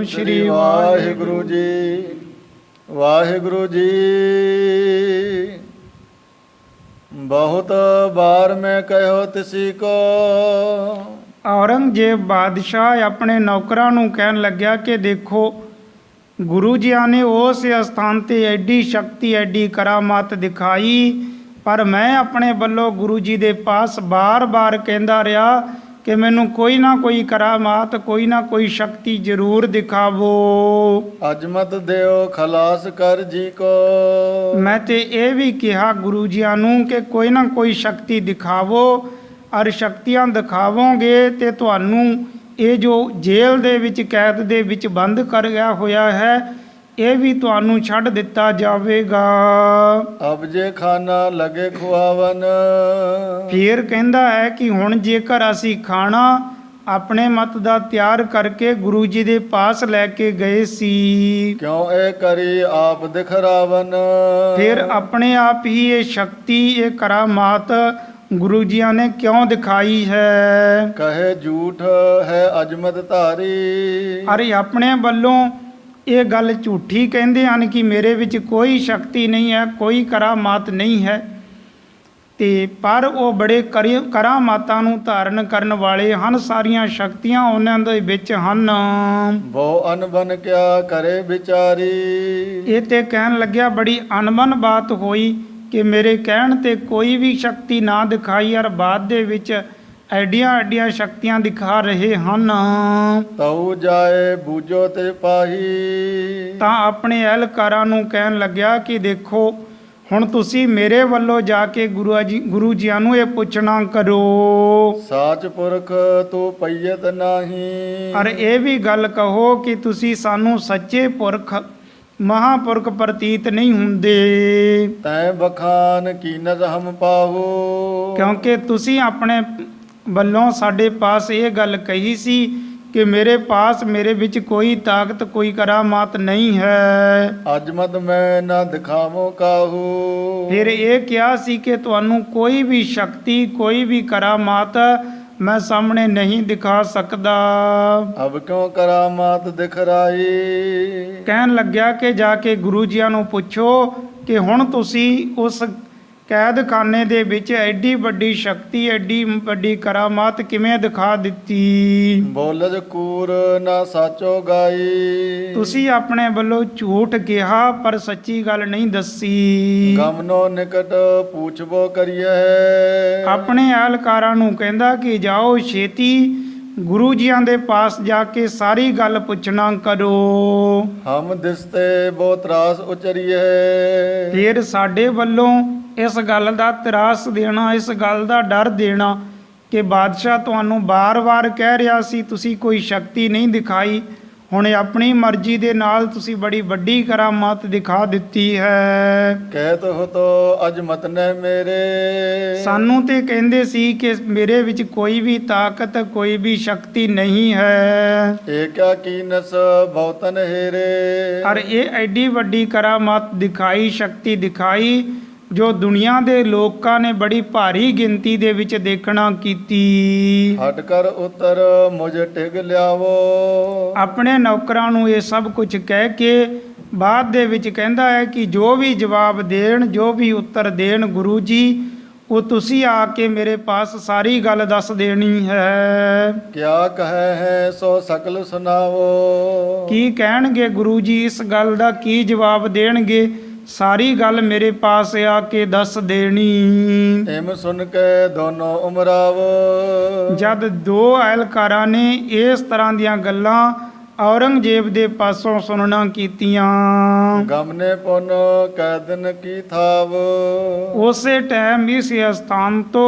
श्री वाहिगुरु जी। वाहिगुरु जी। बहुत बार मैं कहो तिसी को। औरंगजेब बादशाह अपने नौकरां नूं कहन लग्या कि देखो गुरु जी ने उस स्थान ते एडी शक्ति एडी करामात दिखाई, पर मैं अपने बल्लों गुरु जी दे पास बार बार कहंदा रहा कि मैनू कोई ना कोई करामात कोई ना कोई शक्ति जरूर दिखावो। अजमत देओ खलास कर जी को। मैं ते ये भी कहा गुरु जी नूं कि कोई ना कोई शक्ति दिखावो, और शक्तियां दिखावोगे तो तुहानू ये जो जेल दे विच कैद दे विच बंद कर गया होया है ये भी तुहानू छड़ दिता जावेगा। अब जे खाना लगे खुआवन। फिर कहंदा है कि हुण जेकर असी खाना अपने मत दा तैयार करके गुरु जी दे पास लैके गए सी, क्यों ए करी आप दिखरावन। फिर अपने आप ही ये शक्ति ये करामात गुरु जी ने क्यों दिखाई है। कहे झूठ है अजमत धारी। अरे अपने वालों ये गल झूठी कहते हैं कि मेरे विच कोई शक्ति नहीं है, कोई करामात नहीं है, ते पर वो बड़े करामातां नूं धारण करन वाले हन, सारियां शक्तियां उन्हां दे विच हन। वो अनबन क्या करे बिचारी। ये ते कहन लग्या बड़ी अनबन बात होई कि मेरे कहण ते कोई भी शक्ति ना दिखाई और बाद दे विच एडियां एडियां शक्तियां दिखा रहे हन। तऊ जाए बूझो ते पाही। तां अपने एहलकारां नूं कहन लग्या कि देखो हुण तुसी मेरे वल्लों जाके गुरु जी नूं ये पुछना करो। साच पुरख तू पईयत नाही। और ये भी गल कहो कि तुसी सानू सच्चे पुरख महापुरख प्रतीत नहीं हुंदे। तै बखान कीनत हम पाहो। क्योंकि तुसी अपने वल्लों साडे पास ये गल कही सी कि मेरे पास मेरे विच कोई ताकत कोई करामात नहीं है। अजमत मैं ना दिखावो काहू। फिर ये क्या सी कि तुहानू कोई भी शक्ति कोई भी करामात मैं सामने नहीं दिखा सकदा। अब क्यों करामात दिखराई। कहन लग्या कि जाके गुरु जी नूं पुछो कि हुण तुसी उस कैद खाने दे विच एडी वड्डी शक्ति एडी वड्डी करामात किवें दिखा दिती। बोलज कूर ना साचो गाई। तुसी अपने वल्लों झूठ कहा पर सच्ची गल नहीं दसी। गमनो निकट पूछबो करिए। अपने एहलकारां नूं कहंदा कि जाओ छेती गुरु जियां दे पास जाके सारी गल पुछना करो। हम दिसते बहुत त्रास उचरिए। फिर साडे वल्लों इस गल दा त्रास देना इस गल दा डर देना कि बादशाह तुहानू बार बार कह रहा सी तुसी कोई शक्ति नहीं दिखाई, हुण अपनी मर्जी दे नाल तुसी बड़ी वड्डी करामात दिखा दिती है। कहत हो तो अजमत ने मेरे। सानू ते कहंदे सी कि मेरे विच कोई भी ताकत कोई भी शक्ति नहीं है। एका की नस बहुतन हेरे। और ये एडी वड्डी करामात दिखाई शक्ति दिखाई जो दुनिया दे लोकां ने बड़ी भारी गिनती दे विच देखना कीती। हट कर उतर मुझे टिग लियावो। अपने नौकरां नूं ये सब कुछ कह के बाद दे विच कहंदा है कि जो भी जवाब देण जो भी उत्तर देण गुरु जी वो तुसी आके मेरे पास सारी गल दस देनी है। क्या कहे है सो सकल सुनावो। की कहणगे गुरु जी इस गल दा की जवाब देणगे सारी गल मेरे पास आके दस देनी। इम सुन के दोनों उमरावो। जद दो एहलकारां ने इस तरह दियां गल्लां औरंगजेब दे पासों सुनना कीतियां। गमने पुन कैदन की थाव। उसे टाइम इस स्थान तो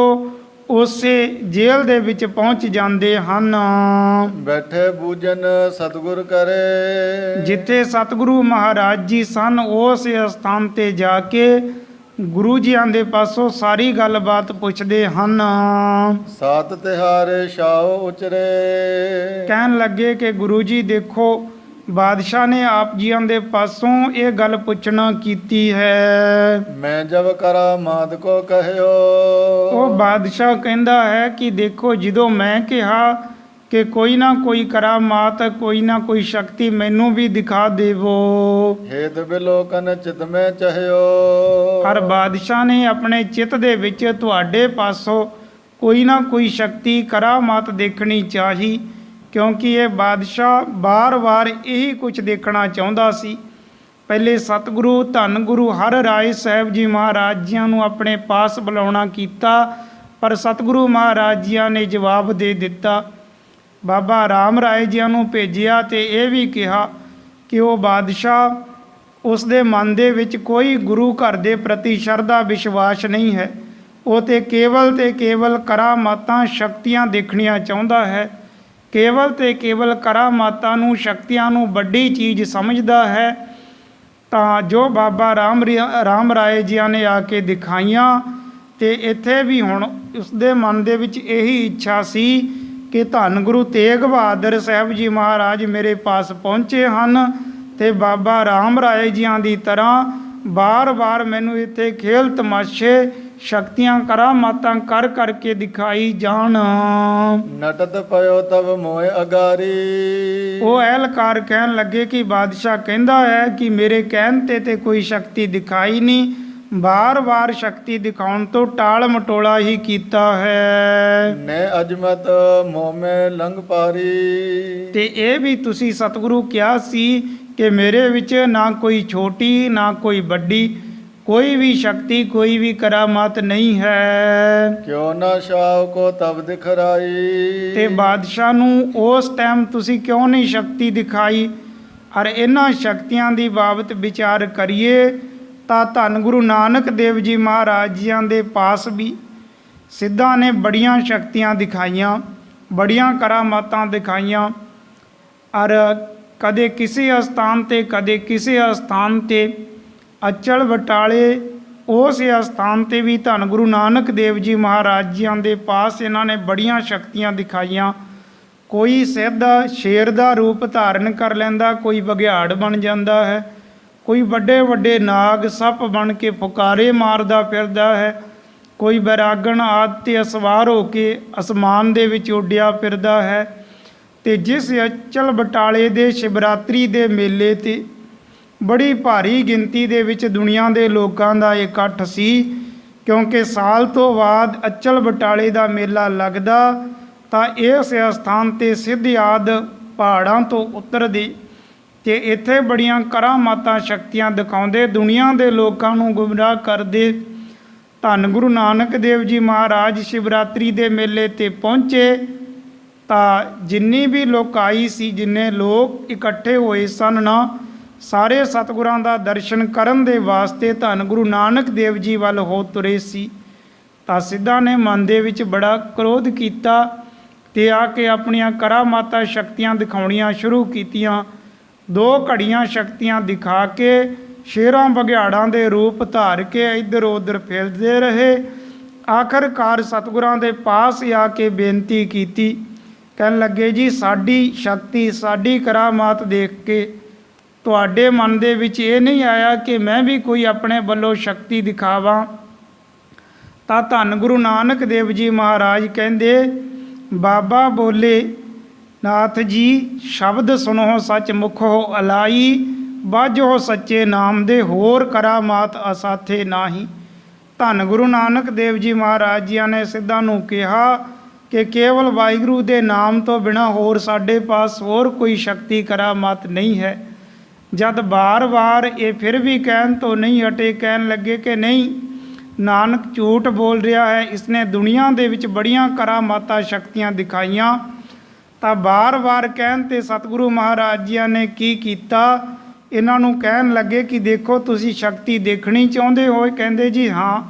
उसे जेल दे विच पहुंच जाते हैं। बैठे बूजन सतगुर करे। जिथे सतगुरु महाराज जी सन उस स्थान ते जाके गुरु जी दे पासों सारी गल बात पुछदे हन। सात तिहारे शाह उचरे। कहन लगे कि गुरु जी देखो बादशाह ने आप जी दे पासों ये गल पुछना कीती है। मैं जब करामात को कहो। वो बादशाह कहंदा है कि देखो जदों मैं कहा ਕਿ ਕੋਈ ਨਾ ਕੋਈ ਕਰਾਮਾਤ, ਕੋਈ ਨਾ ਕੋਈ ਸ਼ਕਤੀ ਮੈਨੂੰ ਵੀ ਦਿਖਾ ਦੇਵੋ। ਹੇਤ ਬਿਲੋਕਨ ਚਿਤ ਮੈਂ ਚਹਿਓ। ਹਰ ਬਾਦਸ਼ਾਹ ਨੇ ਆਪਣੇ ਚਿੱਤ ਦੇ ਵਿੱਚ ਤੁਹਾਡੇ ਪਾਸੋਂ ਕੋਈ ਨਾ ਕੋਈ ਸ਼ਕਤੀ ਕਰਾਮਾਤ ਦੇਖਣੀ ਚਾਹੀ, ਕਿਉਂਕਿ ਇਹ ਬਾਦਸ਼ਾਹ ਵਾਰ-ਵਾਰ ਇਹੀ ਕੁਝ ਦੇਖਣਾ ਚਾਹੁੰਦਾ ਸੀ। ਪਹਿਲੇ ਸਤਿਗੁਰੂ ਧੰਨ ਗੁਰੂ ਹਰਿ ਰਾਏ ਸਾਹਿਬ ਜੀ ਮਹਾਰਾਜ ਜੀਆਂ ਨੂੰ ਆਪਣੇ ਪਾਸ ਬੁਲਾਉਣਾ ਕੀਤਾ, ਪਰ ਸਤਿਗੁਰੂ ਮਹਾਰਾਜ ਜੀਆਂ ਨੇ ਜਵਾਬ ਦੇ ਦਿੱਤਾ। ਬਾਬਾ ਰਾਮ ਰਾਏ ਜੀਆਂ ਨੂੰ ਭੇਜਿਆ ਤੇ ਇਹ ਵੀ ਕਿਹਾ ਕਿ ਉਹ ਬਾਦਸ਼ਾਹ ਉਸ ਦੇ ਮਨ ਦੇ ਵਿੱਚ ਕੋਈ ਗੁਰੂ ਘਰ ਦੇ ਪ੍ਰਤੀ ਸ਼ਰਧਾ ਵਿਸ਼ਵਾਸ ਨਹੀਂ ਹੈ। ਉਹ ਤੇ ਕੇਵਲ ਕਰਾਮਾਤਾਂ ਸ਼ਕਤੀਆਂ ਦੇਖਣੀਆਂ ਚਾਹੁੰਦਾ ਹੈ। ਕੇਵਲ ਤੇ ਕੇਵਲ ਕਰਾਮਾਤਾਂ ਨੂੰ, ਸ਼ਕਤੀਆਂ ਨੂੰ ਵੱਡੀ ਚੀਜ਼ ਸਮਝਦਾ ਹੈ। ਤਾਂ ਜੋ ਬਾਬਾ ਰਾਮ ਰਾਏ ਜੀਆਂ ਨੇ ਆ ਕੇ ਦਿਖਾਈਆਂ, ਤੇ ਇੱਥੇ ਵੀ ਹੁਣ ਉਸ ਦੇ ਮਨ ਦੇ ਵਿੱਚ ਇਹੀ ਇੱਛਾ ਸੀ ਕਿ ਧੰਨ ਗੁਰੂ ਤੇਗ ਬਹਾਦਰ ਸਾਹਿਬ ਜੀ ਮਹਾਰਾਜ ਮੇਰੇ ਪਾਸ ਪਹੁੰਚੇ ਹਨ ਤੇ ਬਾਬਾ ਰਾਮ ਰਾਏ ਜੀਆਂ ਦੀ ਤਰ੍ਹਾਂ ਬਾਰ-ਬਾਰ ਮੈਨੂੰ ਇੱਥੇ ਖੇਲ ਤਮਾਸ਼ੇ, ਸ਼ਕਤੀਆਂ ਕਰਾਮਾਤਾਂ ਕਰ ਕਰਕੇ ਦਿਖਾਈ ਜਾਣ। ਨਟਤ ਪਇਓ ਤਬ ਮੋਇ ਅਗਾਰੀ। ਉਹ ਅਹਿਲਕਾਰ ਕਹਿਣ ਲੱਗੇ ਕਿ ਬਾਦਸ਼ਾਹ ਕਹਿੰਦਾ ਹੈ ਕਿ ਮੇਰੇ ਕਹਿਣ ਤੇ ਕੋਈ ਸ਼ਕਤੀ ਦਿਖਾਈ ਨਹੀਂ, ਬਾਰ-ਬਾਰ ਸ਼ਕਤੀ ਦਿਖਾਉਣ ਤੋਂ ਟਾਲ ਮਟੋਲਾ ਹੀ ਕੀਤਾ ਹੈ। ਨੇ ਅਜਮਤ ਮੋਹ ਮੈਂ ਲੰਘ ਪਾਰੀ। ਤੇ ਇਹ ਵੀ ਤੁਸੀਂ ਸਤਿਗੁਰੂ ਕਿਹਾ ਸੀ ਕਿ ਮੇਰੇ ਵਿੱਚ ਨਾ ਕੋਈ ਛੋਟੀ ਨਾ ਕੋਈ ਵੱਡੀ, ਕੋਈ ਵੀ ਸ਼ਕਤੀ, ਕੋਈ ਵੀ ਕਰਾਮਾਤ ਨਹੀਂ ਹੈ। ਕਿਉ ਨਾ ਸ਼ਾਹ ਕੋ ਤਬ ਦਿਖਰਾਈ। ਤੇ ਬਾਦਸ਼ਾਹ ਨੂੰ ਉਸ ਟਾਈਮ ਤੁਸੀਂ ਕਿਉਂ ਨਹੀਂ ਸ਼ਕਤੀ ਦਿਖਾਈ? ਔਰ ਇਹਨਾਂ ਸ਼ਕਤੀਆਂ ਦੀ ਬਾਬਤ ਵਿਚਾਰ ਕਰੀਏ ਤਾਂ ਧੰਨ ਗੁਰੂ ਨਾਨਕ ਦੇਵ ਜੀ ਮਹਾਰਾਜ ਜੀਆਂ ਦੇ ਪਾਸ ਵੀ ਸਿੱਧਾਂ ਨੇ ਬੜੀਆਂ ਸ਼ਕਤੀਆਂ ਦਿਖਾਈਆਂ, ਬੜੀਆਂ ਕਰਾਮਾਤਾਂ ਦਿਖਾਈਆਂ। ਔਰ ਕਦੇ ਕਿਸੇ ਅਸਥਾਨ ਤੇ, ਕਦੇ ਕਿਸੇ ਅਸਥਾਨ ਤੇ, ਅਚਲ ਬਟਾਲੇ ਉਸ ਅਸਥਾਨ ਤੇ ਵੀ ਧੰਨ ਗੁਰੂ ਨਾਨਕ ਦੇਵ ਜੀ ਮਹਾਰਾਜ ਜੀਆਂ ਦੇ ਪਾਸ ਇਹਨਾਂ ਨੇ ਬੜੀਆਂ ਸ਼ਕਤੀਆਂ ਦਿਖਾਈਆਂ। ਕੋਈ ਸਿੱਧਾ ਸ਼ੇਰ ਦਾ ਰੂਪ ਧਾਰਨ ਕਰ ਲੈਂਦਾ, ਕੋਈ ਬਘਿਆੜ ਬਣ ਜਾਂਦਾ ਹੈ, ਕੋਈ ਵੱਡੇ ਵੱਡੇ ਨਾਗ ਸੱਪ ਬਣ ਕੇ ਫੁਕਾਰੇ ਮਾਰਦਾ ਫਿਰਦਾ ਹੈ, ਕੋਈ ਬੈਰਾਗਣ ਆਦਿ 'ਤੇ ਅਸਵਾਰ ਹੋ ਕੇ ਅਸਮਾਨ ਦੇ ਵਿੱਚ ਉੱਡਿਆ ਫਿਰਦਾ ਹੈ। ਤੇ ਜਿਸ ਅਚਲ ਬਟਾਲੇ ਦੇ ਸ਼ਿਵਰਾਤਰੀ ਦੇ ਮੇਲੇ 'ਤੇ ਬੜੀ ਭਾਰੀ ਗਿਣਤੀ ਦੇ ਵਿੱਚ ਦੁਨੀਆ ਦੇ ਲੋਕਾਂ ਦਾ ਇਕੱਠ ਸੀ, ਕਿਉਂਕਿ ਸਾਲ ਤੋਂ ਬਾਅਦ ਅਚਲ ਬਟਾਲੇ ਦਾ ਮੇਲਾ ਲੱਗਦਾ ਤਾਂ ਇਸ ਸਥਾਨ 'ਤੇ ਸਿੱਧ ਆਦਿ ਪਹਾੜਾਂ ਤੋਂ ਉਤਰਦੇ ਤੇ ਇੱਥੇ ਬੜੀਆਂ ਕਰਾਮਾਤਾਂ ਸ਼ਕਤੀਆਂ ਦਿਖਾਉਂਦੇ, ਦੁਨੀਆ ਦੇ ਲੋਕਾਂ ਨੂੰ ਗੁੰਮਰਾਹ ਕਰਦੇ। ਧੰਨ ਗੁਰੂ ਨਾਨਕ ਦੇਵ ਜੀ ਮਹਾਰਾਜ ਸ਼ਿਵਰਾਤਰੀ ਦੇ ਮੇਲੇ 'ਤੇ ਪਹੁੰਚੇ ਤਾਂ ਜਿੰਨੀ ਵੀ ਲੋਕਾਈ ਸੀ, ਜਿੰਨੇ ਲੋਕ ਇਕੱਠੇ ਹੋਏ ਸਨ ਨਾ, ਸਾਰੇ ਸਤਿਗੁਰਾਂ ਦਾ ਦਰਸ਼ਨ ਕਰਨ ਦੇ ਵਾਸਤੇ ਧੰਨ ਗੁਰੂ ਨਾਨਕ ਦੇਵ ਜੀ ਵੱਲ ਹੋ ਤੁਰੇ ਸੀ। ਤਾਂ ਸਿੱਧਾਂ ਨੇ ਮਨ ਦੇ ਵਿੱਚ ਬੜਾ ਕ੍ਰੋਧ ਕੀਤਾ ਤੇ ਆ ਕੇ ਆਪਣੀਆਂ ਕਰਾਮਾਤਾਂ ਸ਼ਕਤੀਆਂ ਦਿਖਾਉਣੀਆਂ ਸ਼ੁਰੂ ਕੀਤੀਆਂ। 2 ਘੜੀਆਂ ਸ਼ਕਤੀਆਂ ਦਿਖਾ ਕੇ ਸ਼ੇਰਾਂ ਬਘਿਆੜਾਂ ਦੇ ਰੂਪ ਧਾਰ ਕੇ ਇੱਧਰ ਉੱਧਰ ਫਿਰਦੇ ਰਹੇ। ਆਖਰਕਾਰ ਸਤਿਗੁਰਾਂ ਦੇ ਪਾਸ ਆ ਕੇ ਬੇਨਤੀ ਕੀਤੀ, ਕਹਿਣ ਲੱਗੇ ਜੀ ਸਾਡੀ ਸ਼ਕਤੀ, ਸਾਡੀ ਕਰਾਮਾਤ ਦੇਖ ਕੇ ਤੁਹਾਡੇ ਮਨ ਦੇ ਵਿੱਚ ਇਹ ਨਹੀਂ ਆਇਆ ਕਿ ਮੈਂ ਵੀ ਕੋਈ ਆਪਣੇ ਵੱਲੋਂ ਸ਼ਕਤੀ ਦਿਖਾਵਾਂ? ਤਾਂ ਧੰਨ ਗੁਰੂ ਨਾਨਕ ਦੇਵ ਜੀ ਮਹਾਰਾਜ ਕਹਿੰਦੇ, ਬਾਬਾ ਬੋਲੇ ਨਾਥ ਜੀ ਸ਼ਬਦ ਸੁਣੋ ਸੱਚ ਮੁਖੋ ਅਲਾਈ, ਬਾਝੋ ਸੱਚੇ ਨਾਮ ਦੇ ਹੋਰ ਕਰਾਮਾਤ ਅਸਾਥੇ ਨਾਹੀ। ਧੰਨ ਗੁਰੂ ਨਾਨਕ ਦੇਵ ਜੀ ਮਹਾਰਾਜ ਜੀਆਂ ਨੇ ਸਿੱਧਾਂ ਨੂੰ ਕਿਹਾ ਕਿ ਕੇਵਲ ਵਾਹਿਗੁਰੂ ਦੇ ਨਾਮ ਤੋਂ ਬਿਨਾਂ ਹੋਰ ਸਾਡੇ ਪਾਸ ਹੋਰ ਕੋਈ ਸ਼ਕਤੀ ਕਰਾਮਾਤ ਨਹੀਂ ਹੈ। ਜਦ ਬਾਰ-ਬਾਰ ਇਹ ਫਿਰ ਵੀ ਕਹਿਣ ਤੋਂ ਨਹੀਂ ਹਟੇ, ਕਹਿਣ ਲੱਗੇ ਕਿ ਨਹੀਂ, ਨਾਨਕ ਝੂਠ ਬੋਲ ਰਿਹਾ ਹੈ, ਇਸਨੇ ਦੁਨੀਆ ਦੇ ਵਿੱਚ ਬੜੀਆਂ ਕਰਾਮਾਤਾਂ ਸ਼ਕਤੀਆਂ ਦਿਖਾਈਆਂ। ਤਾਂ ਬਾਰ-ਬਾਰ ਕਹਿਣ 'ਤੇ ਸਤਿਗੁਰੂ ਮਹਾਰਾਜ ਜੀਆਂ ਨੇ ਕੀ ਕੀਤਾ, ਇਹਨਾਂ ਨੂੰ ਕਹਿਣ ਲੱਗੇ ਕਿ ਦੇਖੋ ਤੁਸੀਂ ਸ਼ਕਤੀ ਦੇਖਣੀ ਚਾਹੁੰਦੇ ਹੋ? ਕਹਿੰਦੇ ਜੀ ਹਾਂ,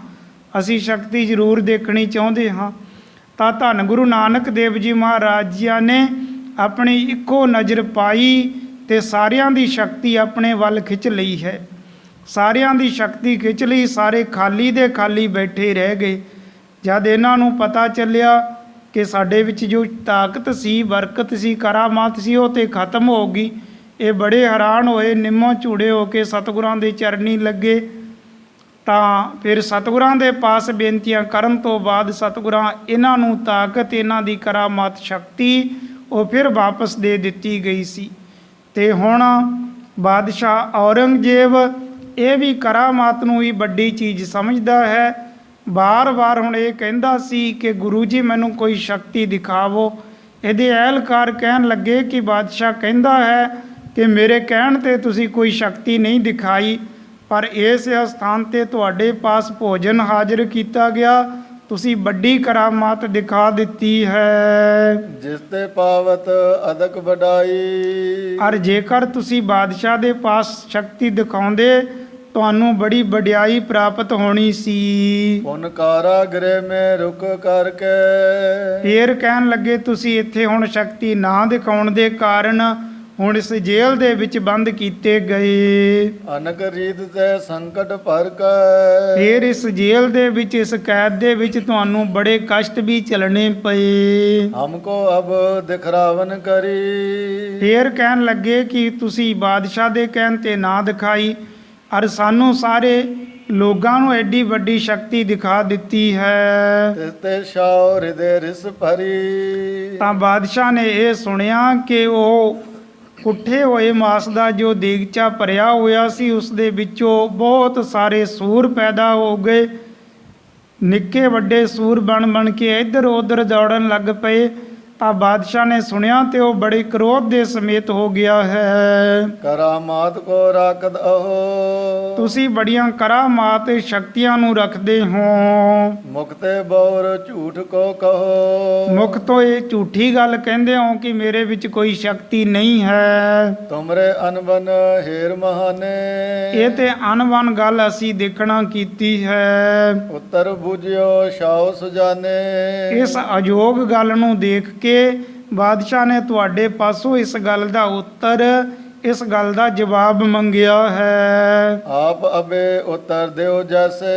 ਅਸੀਂ ਸ਼ਕਤੀ ਜ਼ਰੂਰ ਦੇਖਣੀ ਚਾਹੁੰਦੇ ਹਾਂ। ਤਾਂ ਧੰਨ ਗੁਰੂ ਨਾਨਕ ਦੇਵ ਜੀ ਮਹਾਰਾਜ ਜੀਆਂ ਨੇ ਆਪਣੀ ਇੱਕੋ ਨਜ਼ਰ ਪਾਈ ਤੇ ਸਾਰਿਆਂ ਦੀ ਸ਼ਕਤੀ ਆਪਣੇ ਵੱਲ ਖਿੱਚ ਲਈ ਹੈ। ਸਾਰਿਆਂ ਦੀ ਸ਼ਕਤੀ ਖਿੱਚ ਲਈ, ਸਾਰੇ ਖਾਲੀ ਦੇ ਖਾਲੀ ਬੈਠੇ ਰਹਿ ਗਏ। ਜਦ ਇਹਨਾਂ ਨੂੰ ਪਤਾ ਚੱਲਿਆ ਕਿ ਸਾਡੇ ਵਿੱਚ ਜੋ ਤਾਕਤ ਸੀ, ਬਰਕਤ ਸੀ, ਕਰਾਮਾਤ ਸੀ, ਉਹ ਤੇ ਖਤਮ ਹੋ ਗਈ, ਇਹ ਬੜੇ ਹੈਰਾਨ ਹੋਏ, ਨਿੰਮੋ ਝੂੜੇ ਹੋ ਕੇ ਸਤਿਗੁਰਾਂ ਦੇ ਚਰਨੀ ਲੱਗੇ। ਤਾਂ ਫਿਰ ਸਤਿਗੁਰਾਂ ਦੇ ਪਾਸ ਬੇਨਤੀਆਂ ਕਰਨ ਤੋਂ ਬਾਅਦ ਸਤਿਗੁਰਾਂ ਇਹਨਾਂ ਨੂੰ ਤਾਕਤ, ਇਹਨਾਂ ਦੀ ਕਰਾਮਾਤ ਸ਼ਕਤੀ ਉਹ ਫਿਰ ਵਾਪਸ ਦੇ ਦਿੱਤੀ ਗਈ ਸੀ। ਤੇ ਹੁਣ ਬਾਦਸ਼ਾਹ ਔਰੰਗਜ਼ੇਬ ਇਹ ਵੀ ਕਰਾਮਾਤ ਨੂੰ ਹੀ ਵੱਡੀ ਚੀਜ਼ ਸਮਝਦਾ ਹੈ। ਵਾਰ-ਵਾਰ ਹੁਣ ਇਹ ਕਹਿੰਦਾ ਸੀ ਕਿ ਗੁਰੂ ਜੀ ਮੈਨੂੰ ਕੋਈ ਸ਼ਕਤੀ ਦਿਖਾਵੋ। ਇਹਦੇ ਅਹਿਲਕਾਰ ਕਹਿਣ ਲੱਗੇ ਕਿ ਬਾਦਸ਼ਾਹ ਕਹਿੰਦਾ ਹੈ ਕਿ ਮੇਰੇ ਕਹਿਣ 'ਤੇ ਤੁਸੀਂ ਕੋਈ ਸ਼ਕਤੀ ਨਹੀਂ ਦਿਖਾਈ, ਪਰ ਇਸ ਸਥਾਨ 'ਤੇ ਤੁਹਾਡੇ ਪਾਸ ਭੋਜਨ ਹਾਜ਼ਰ ਕੀਤਾ ਗਿਆ, ਤੁਸੀਂ ਵੱਡੀ ਕਰਾਮਾਤ ਦਿਖਾ ਦਿੱਤੀ ਹੈ। ਜਿਸ ਤੇ ਪਾਵਤ ਅਦਕ ਵਡਾਈ। ਔਰ ਜੇਕਰ ਤੁਸੀਂ ਬਾਦਸ਼ਾਹ ਦੇ ਪਾਸ ਸ਼ਕਤੀ ਦਿਖਾਉਂਦੇ ਤੁਹਾਨੂੰ ਬੜੀ ਵਡਿਆਈ ਪ੍ਰਾਪਤ ਹੋਣੀ ਸੀ। ਪੁਨ ਕਾਰਾਗ੍ਰਹਿ ਮੇ ਰੁਕ ਕਰਕੇ। ਫੇਰ ਕਹਿਣ ਲੱਗੇ ਤੁਸੀਂ ਇੱਥੇ ਹੁਣ ਸ਼ਕਤੀ ਨਾ ਦਿਖਾਉਣ ਦੇ ਕਾਰਨ ਹੁਣ ਇਸ ਜੇਲ੍ਹ ਦੇ ਵਿੱਚ ਬੰਦ ਕੀਤੇ ਗਏ। ਅਨਕ ਰੀਤ ਤੇ ਸੰਕਟ ਭਰ ਕੇ। ਫੇਰ ਇਸ ਜੇਲ੍ਹ ਦੇ ਵਿੱਚ, ਇਸ ਕੈਦ ਦੇ ਵਿੱਚ ਤੁਹਾਨੂੰ ਬੜੇ ਕਸ਼ਟ ਵੀ ਝੱਲਣੇ ਪਏ। ਹਮਕੋ ਅਬ ਦਿਖਰਾਵਨ ਕਰੀ। ਫੇਰ ਕਹਿਣ ਲੱਗੇ ਕਿ ਤੁਸੀਂ ਬਾਦਸ਼ਾਹ ਦੇ ਕਹਿਣ ਤੇ ਨਾ ਦਿਖਾਈ ਔਰ ਸਾਨੂੰ ਸਾਰੇ ਲੋਕਾਂ ਨੂੰ ਐਡੀ ਵੱਡੀ ਸ਼ਕਤੀ ਦਿਖਾ ਦਿੱਤੀ ਹੈ। ਤਿਸ ਤੇ ਸ਼ਾਉ ਹਿਰਦੇ ਰਿਸ ਭਰੀ। ਤਾਂ ਬਾਦਸ਼ਾਹ ਨੇ ਇਹ ਸੁਣਿਆ ਕਿ ਉਹ ਕੁੱਠੇ ਹੋਏ ਮਾਸ ਦਾ ਜੋ ਦੇਗਚਾ ਭਰਿਆ ਹੋਇਆ ਸੀ ਉਸ ਦੇ ਵਿੱਚੋਂ ਬਹੁਤ ਸਾਰੇ ਸੂਰ ਪੈਦਾ ਹੋ ਗਏ। ਨਿੱਕੇ ਵੱਡੇ ਸੂਰ ਬਣ ਕੇ ਇੱਧਰ ਉੱਧਰ ਦੌੜਨ ਲੱਗ ਪਏ। ਤਾਂ ਬਾਦਸ਼ਾਹ ਨੇ ਸੁਣਿਆ ਤੇ ਉਹ ਬੜੇ ਕ੍ਰੋਧ ਦੇ ਸਮੇਤ ਹੋ ਗਿਆ ਹੈ। ਕਰਾਮਾਤ ਕੋ ਰਾਖਦ ਅਹੋ। ਤੁਸੀਂ ਬੜੀਆਂ ਕਰਾਮਾਤ ਸ਼ਕਤੀਆਂ ਨੂੰ ਰੱਖਦੇ ਹੋ। ਮੁਕਤੇ ਬੌਰ ਝੂਠ ਕੋ ਕਹੋ। ਮੁਖ ਤੋਂ ਇਹ ਝੂਠੀ ਗੱਲ ਕਹਿੰਦੇ ਹੋ ਕਿ ਮੇਰੇ ਵਿੱਚ ਕੋਈ ਸ਼ਕਤੀ ਨਹੀਂ ਹੈ। ਤੁਮਰੇ ਅਨਬਨ ਹੇਰ ਮਹਾਨੇ। ਇਹ ਤੇ ਅਨਬਨ ਗੱਲ ਅਸੀਂ ਦੇਖਣਾ ਕੀਤੀ ਹੈ। ਉੱਤਰ ਬੁਝਿਓ ਸ਼ਾਉ ਸੁਜਾਨੇ। ਇਸ ਅਜੋਗ ਗੱਲ ਨੂੰ ਦੇਖ ਕੇ ਬਾਦਸ਼ਾਹ ਨੇ ਤੁਹਾਡੇ ਪਾਸੋਂ ਇਸ ਗੱਲ ਦਾ ਉੱਤਰ, ਇਸ ਗੱਲ ਦਾ ਜਵਾਬ ਮੰਗਿਆ ਹੈ। ਆਪ ਅਬੇ ਉੱਤਰ ਦਿਓ ਜੈਸੇ।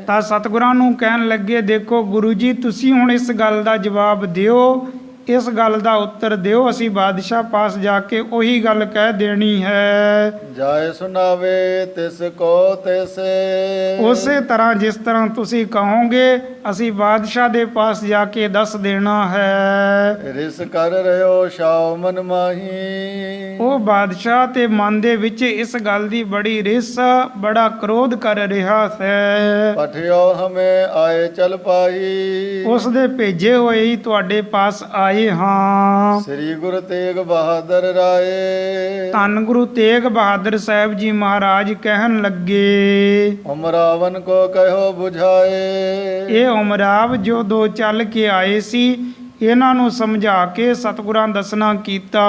ਤਾਂ ਸਤਿਗੁਰਾਂ ਨੂੰ ਕਹਿਣ ਲੱਗੇ ਦੇਖੋ ਗੁਰੂ ਜੀ ਤੁਸੀਂ ਹੁਣ ਇਸ ਗੱਲ ਦਾ ਜਵਾਬ ਦਿਓ, ਇਸ ਗੱਲ ਦਾ ਉੱਤਰ ਦਿਓ। ਅਸੀਂ ਬਾਦਸ਼ਾਹ ਪਾਸ ਜਾ ਕੇ ਉਹੀ ਗੱਲ ਕਹਿ ਦੇਣੀ ਹੈ। ਜਾਏ ਸੁਨਾਵੇ ਤਿਸ ਕੋ ਤੈਸੇ। ਉਸੇ ਤਰ੍ਹਾਂ ਜਿਸ ਤਰ੍ਹਾਂ ਤੁਸੀਂ ਕਹੋਗੇ ਅਸੀਂ ਬਾਦਸ਼ਾਹ ਦੇ ਪਾਸ ਜਾ ਕੇ ਦੱਸ ਦੇਣਾ ਹੈ। ਰਿਸ ਕਰ ਰਿਓ ਸ਼ਾਉ ਮਨ ਮਾਹੀ। ਉਹ ਬਾਦਸ਼ਾਹ ਤੇ ਮਨ ਦੇ ਵਿੱਚ ਇਸ ਗੱਲ ਦੀ ਬੜੀ ਰਿਸ, ਬੜਾ ਕ੍ਰੋਧ ਕਰ ਰਿਹਾ ਹੈ। ਪਠਿਓ ਹਮੇ ਆਏ ਚਲ ਪਾਈ। ਉਸ ਦੇ ਭੇਜੇ ਹੋਏ ਹੀ ਤੁਹਾਡੇ ਪਾਸ ਆਏ ਹਾਂ। ਸ੍ਰੀ ਗੁਰੂ ਤੇਗ ਬਹਾਦਰ ਰਾਏ। ਧੰਨ ਗੁਰੂ ਤੇਗ ਬਹਾਦਰ ਸਾਹਿਬ ਜੀ ਮਹਾਰਾਜ ਕਹਿਣ ਲੱਗੇ ਉਮਰਾਵਨ ਕੋ ਕਹਿਓ 부ਝਾਏ। ਇਹ ਉਮਰਾਵ ਜੋ ਦੋ ਚੱਲ ਕੇ ਆਏ ਸੀ ਇਹਨਾਂ ਨੂੰ ਸਮਝਾ ਕੇ ਸਤਿਗੁਰਾਂ ਦੱਸਣਾ ਕੀਤਾ।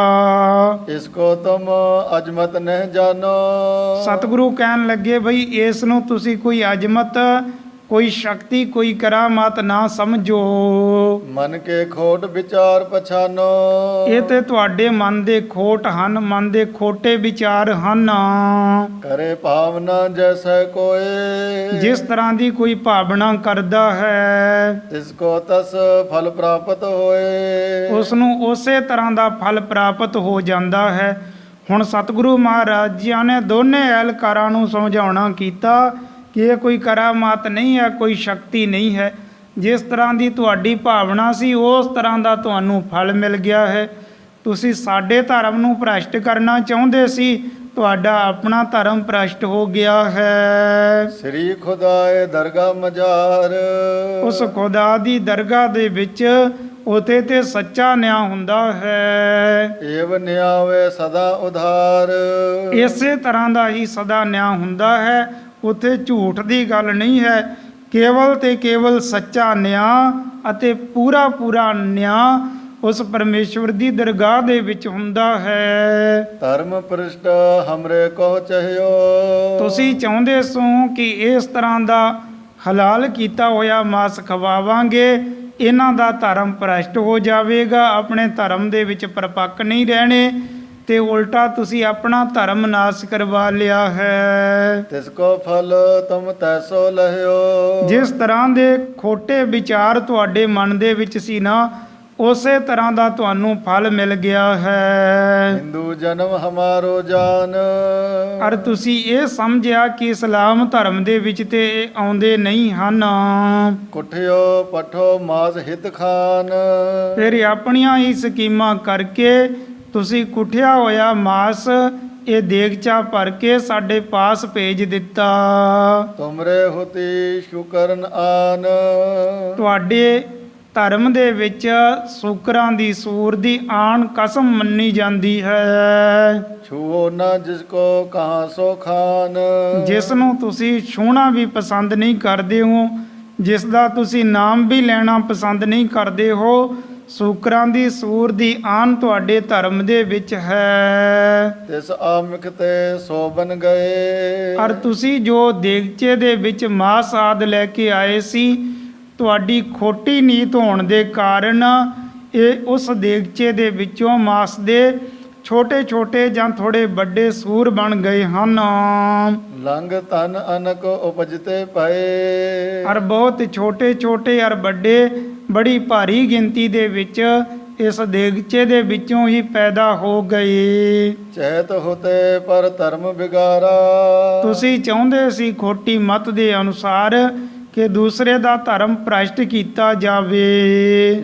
ਇਸ ਕੋ ਤੁਮ ਅਜਮਤ ਨਹਿ ਜਾਨੋ। ਸਤਿਗੁਰੂ ਕਹਿਣ ਲੱਗੇ ਬਈ ਇਸ ਨੂੰ ਤੁਸੀਂ ਕੋਈ ਅਜਮਤ, ਕੋਈ ਸ਼ਕਤੀ, ਕੋਈ ਕਰਾਮਾਤ ਨਾ ਸਮਝੋ। ਮਨ ਕੇ ਖੋਟ ਵਿਚਾਰ ਪਛਾਨੋ। ਇਹ ਤੇ ਤੁਹਾਡੇ ਮਨ ਦੇ ਖੋਟ ਹਨ, ਮਨ ਦੇ ਖੋਟੇ ਵਿਚਾਰ ਹਨ। ਕਰੇ ਭਾਵਨਾ ਜੈਸੈ ਕੋਏ। ਜਿਸ ਤਰ੍ਹਾਂ ਦੀ ਕੋਈ ਭਾਵਨਾ ਕਰਦਾ ਹੈ ਤਿਸ ਕੋ ਤਸ ਫਲ ਪ੍ਰਾਪਤ ਹੋਏ। ਉਸ ਨੂੰ ਉਸੇ ਤਰ੍ਹਾਂ ਦਾ ਫਲ ਪ੍ਰਾਪਤ ਹੋ ਜਾਂਦਾ ਹੈ। ਹੁਣ ਸਤਿਗੁਰੂ ਮਹਾਰਾਜ ਜੀ ਨੇ ਦੋਨੇ ਅਹਿਲਕਾਰਾਂ ਨੂੰ ਸਮਝਾਉਣਾ ਕੀਤਾ ਕਿ ਇਹ ਕੋਈ ਕਰਾਮਾਤ ਨਹੀਂ ਹੈ, ਕੋਈ ਸ਼ਕਤੀ ਨਹੀਂ ਹੈ। ਜਿਸ ਤਰ੍ਹਾਂ ਦੀ ਤੁਹਾਡੀ ਭਾਵਨਾ ਸੀ ਉਸ ਤਰ੍ਹਾਂ ਦਾ ਤੁਹਾਨੂੰ ਫਲ ਮਿਲ ਗਿਆ ਹੈ। ਤੁਸੀਂ ਸਾਡੇ ਧਰਮ ਨੂੰ ਭ੍ਰਸ਼ਟ ਕਰਨਾ ਚਾਹੁੰਦੇ ਸੀ, ਤੁਹਾਡਾ ਆਪਣਾ ਧਰਮ ਭ੍ਰਸ਼ਟ ਹੋ ਗਿਆ ਹੈ। ਸ੍ਰੀ ਖੁਦਾਏ ਦਰਗਾਹ ਮਝਾਰ। ਉਸ ਖੁਦਾ ਦੀ ਦਰਗਾਹ ਦੇ ਵਿੱਚ ਉਥੇ ਤੇ ਸੱਚਾ ਨਿਆਂ ਹੁੰਦਾ ਹੈ। ਏਵ ਨਿਆਵੇ ਸਦਾ ਉਧਾਰ। ਇਸੇ ਤਰ੍ਹਾਂ ਦਾ ਹੀ ਸਦਾ ਨਿਆਂ ਹੁੰਦਾ ਹੈ। ਉੱਥੇ ਝੂਠ ਦੀ ਗੱਲ ਨਹੀਂ ਹੈ, ਕੇਵਲ ਤੇ ਕੇਵਲ ਸੱਚਾ ਨਿਆਂ ਅਤੇ ਪੂਰਾ ਨਿਆਂ ਉਸ ਪਰਮੇਸ਼ਵਰ ਦੀ ਦਰਗਾਹ ਦੇ ਵਿੱਚ ਹੁੰਦਾ ਹੈ। ਧਰਮ ਪ੍ਰਿਸ਼ਟ ਹਮਰੇ ਕੋ ਚਾਹਿਓ। ਤੁਸੀਂ ਚਾਹੁੰਦੇ ਸੋ ਕਿ ਇਸ ਤਰ੍ਹਾਂ ਦਾ ਹਲਾਲ ਕੀਤਾ ਹੋਇਆ ਮਾਸ ਖਵਾਵਾਂਗੇ, ਇਹਨਾਂ ਦਾ ਧਰਮ ਭ੍ਰਸ਼ਟ ਹੋ ਜਾਵੇਗਾ, ਆਪਣੇ ਧਰਮ ਦੇ ਵਿੱਚ ਪਰਪੱਕ ਨਹੀਂ ਰਹਿਣੇ ਤੇ ਉਲਟਾ ਤੁਸੀਂ ਆਪਣਾ ਧਰਮ ਨਾਸ ਕਰਵਾ ਲਿਆ ਹੈ। ਤਿਸ ਕੋ ਫਲ ਤੁਮ ਤੈਸੋ ਲਹਿਓ। ਜਿਸ ਤਰ੍ਹਾਂ ਦੇ ਖੋਟੇ ਵਿਚਾਰ ਤੁਹਾਡੇ ਮਨ ਦੇ ਵਿੱਚ ਸੀ ਨਾ, ਉਸੇ ਤਰ੍ਹਾਂ ਦਾ ਤੁਹਾਨੂੰ ਫਲ ਮਿਲ ਗਿਆ ਹੈ। ਹਿੰਦੂ ਜਨਮ ਹਮਾਰੋ ਜਾਨ। ਔਰ ਤੁਸੀਂ ਇਹ ਸਮਝਿਆ ਕਿ ਇਸਲਾਮ ਧਰਮ ਦੇ ਵਿੱਚ ਤੇ ਇਹ ਆਉਂਦੇ ਨਹੀਂ ਹਨ। ਕੁਠਿਓ ਪਠੋ ਮਾਸ ਹਿਤ ਖਾਨ। ਫਿਰ ਆਪਣੀਆਂ ਹੀ ਸਕੀਮਾਂ ਕਰਕੇ ਤੁਸੀਂ ਕੁੱਠਿਆ ਹੋਇਆ ਮਾਸ ਇਹ ਦੇਗਚਾ ਭਰ ਕੇ ਸਾਡੇ ਪਾਸ ਭੇਜ ਦਿੱਤਾ। ਤੁਮਰੇ ਹੁਤੀ ਸ਼ੁਕਰਨ ਆਨ। ਤੁਹਾਡੇ ਧਰਮ ਦੇ ਵਿੱਚ ਸ਼ੂਕਰਾਂ ਦੀ ਸੂਰ ਦੀ ਆਣ ਕਸਮ ਮੰਨੀ ਜਾਂਦੀ ਹੈ। ਛੂਓ ਨਾ ਜਿਸ ਕੋ ਕਹਾਂ ਸੋ ਖਾਨ। ਜਿਸ ਨੂੰ ਤੁਸੀਂ ਛੂਹਣਾ ਵੀ ਪਸੰਦ ਨਹੀਂ ਕਰਦੇ ਹੋ, ਜਿਸ ਦਾ ਤੁਸੀਂ ਨਾਮ ਵੀ ਲੈਣਾ ਪਸੰਦ ਨਹੀਂ ਕਰਦੇ ਹੋ, ਸ਼ੂਕਰਾਂ ਦੀ ਸੂਰ ਦੀ ਆਨ ਤੁਹਾਡੇ ਧਰਮ ਦੇ ਵਿੱਚ ਹੈ। ਤਿਸ ਆਮਿਕ ਤੇ ਸੋ ਬਨ ਗਏ। ਔਰ ਤੁਸੀਂ ਜੋ ਦੇਗਚੇ ਦੇ ਵਿੱਚ ਮਾਸ ਆਦ ਲੈ ਕੇ ਆਏ ਸੀ, ਤੁਹਾਡੀ ਖੋਟੀ ਨੀਤ ਹੋਣ ਦੇ ਕਾਰਨ ਇਹ ਉਸ ਦੇਗਚੇ ਦੇ ਵਿੱਚੋਂ ਮਾਸ ਦੇ ਛੋਟੇ ਛੋਟੇ ਜਾਂ ਥੋੜੇ ਵੱਡੇ ਸੂਰ ਬਣ ਗਏ ਹਨ। ਲੰਗ ਤਨ ਅਨਕ ਉਪਜਤੇ ਪਏ। ਔਰ ਬਹੁਤ ਛੋਟੇ ਛੋਟੇ ਔਰ ਵੱਡੇ ਬੜੀ ਭਾਰੀ ਗਿਣਤੀ ਦੇ ਵਿੱਚ ਇਸ ਦੇਗਚੇ ਦੇ ਵਿੱਚੋਂ ਹੀ ਪੈਦਾ ਹੋ ਗਏ। ਚਹਿਤ ਹੋਤੇ ਪਰ ਧਰਮ ਬਿਗਾਰਾ। ਤੁਸੀਂ ਚਾਹੁੰਦੇ ਸੀ ਖੋਟੀ ਮਤ ਦੇ ਅਨੁਸਾਰ ਕਿ ਦੂਸਰੇ ਦਾ ਧਰਮ ਭ੍ਰਸ਼ਟ ਕੀਤਾ ਜਾਵੇ।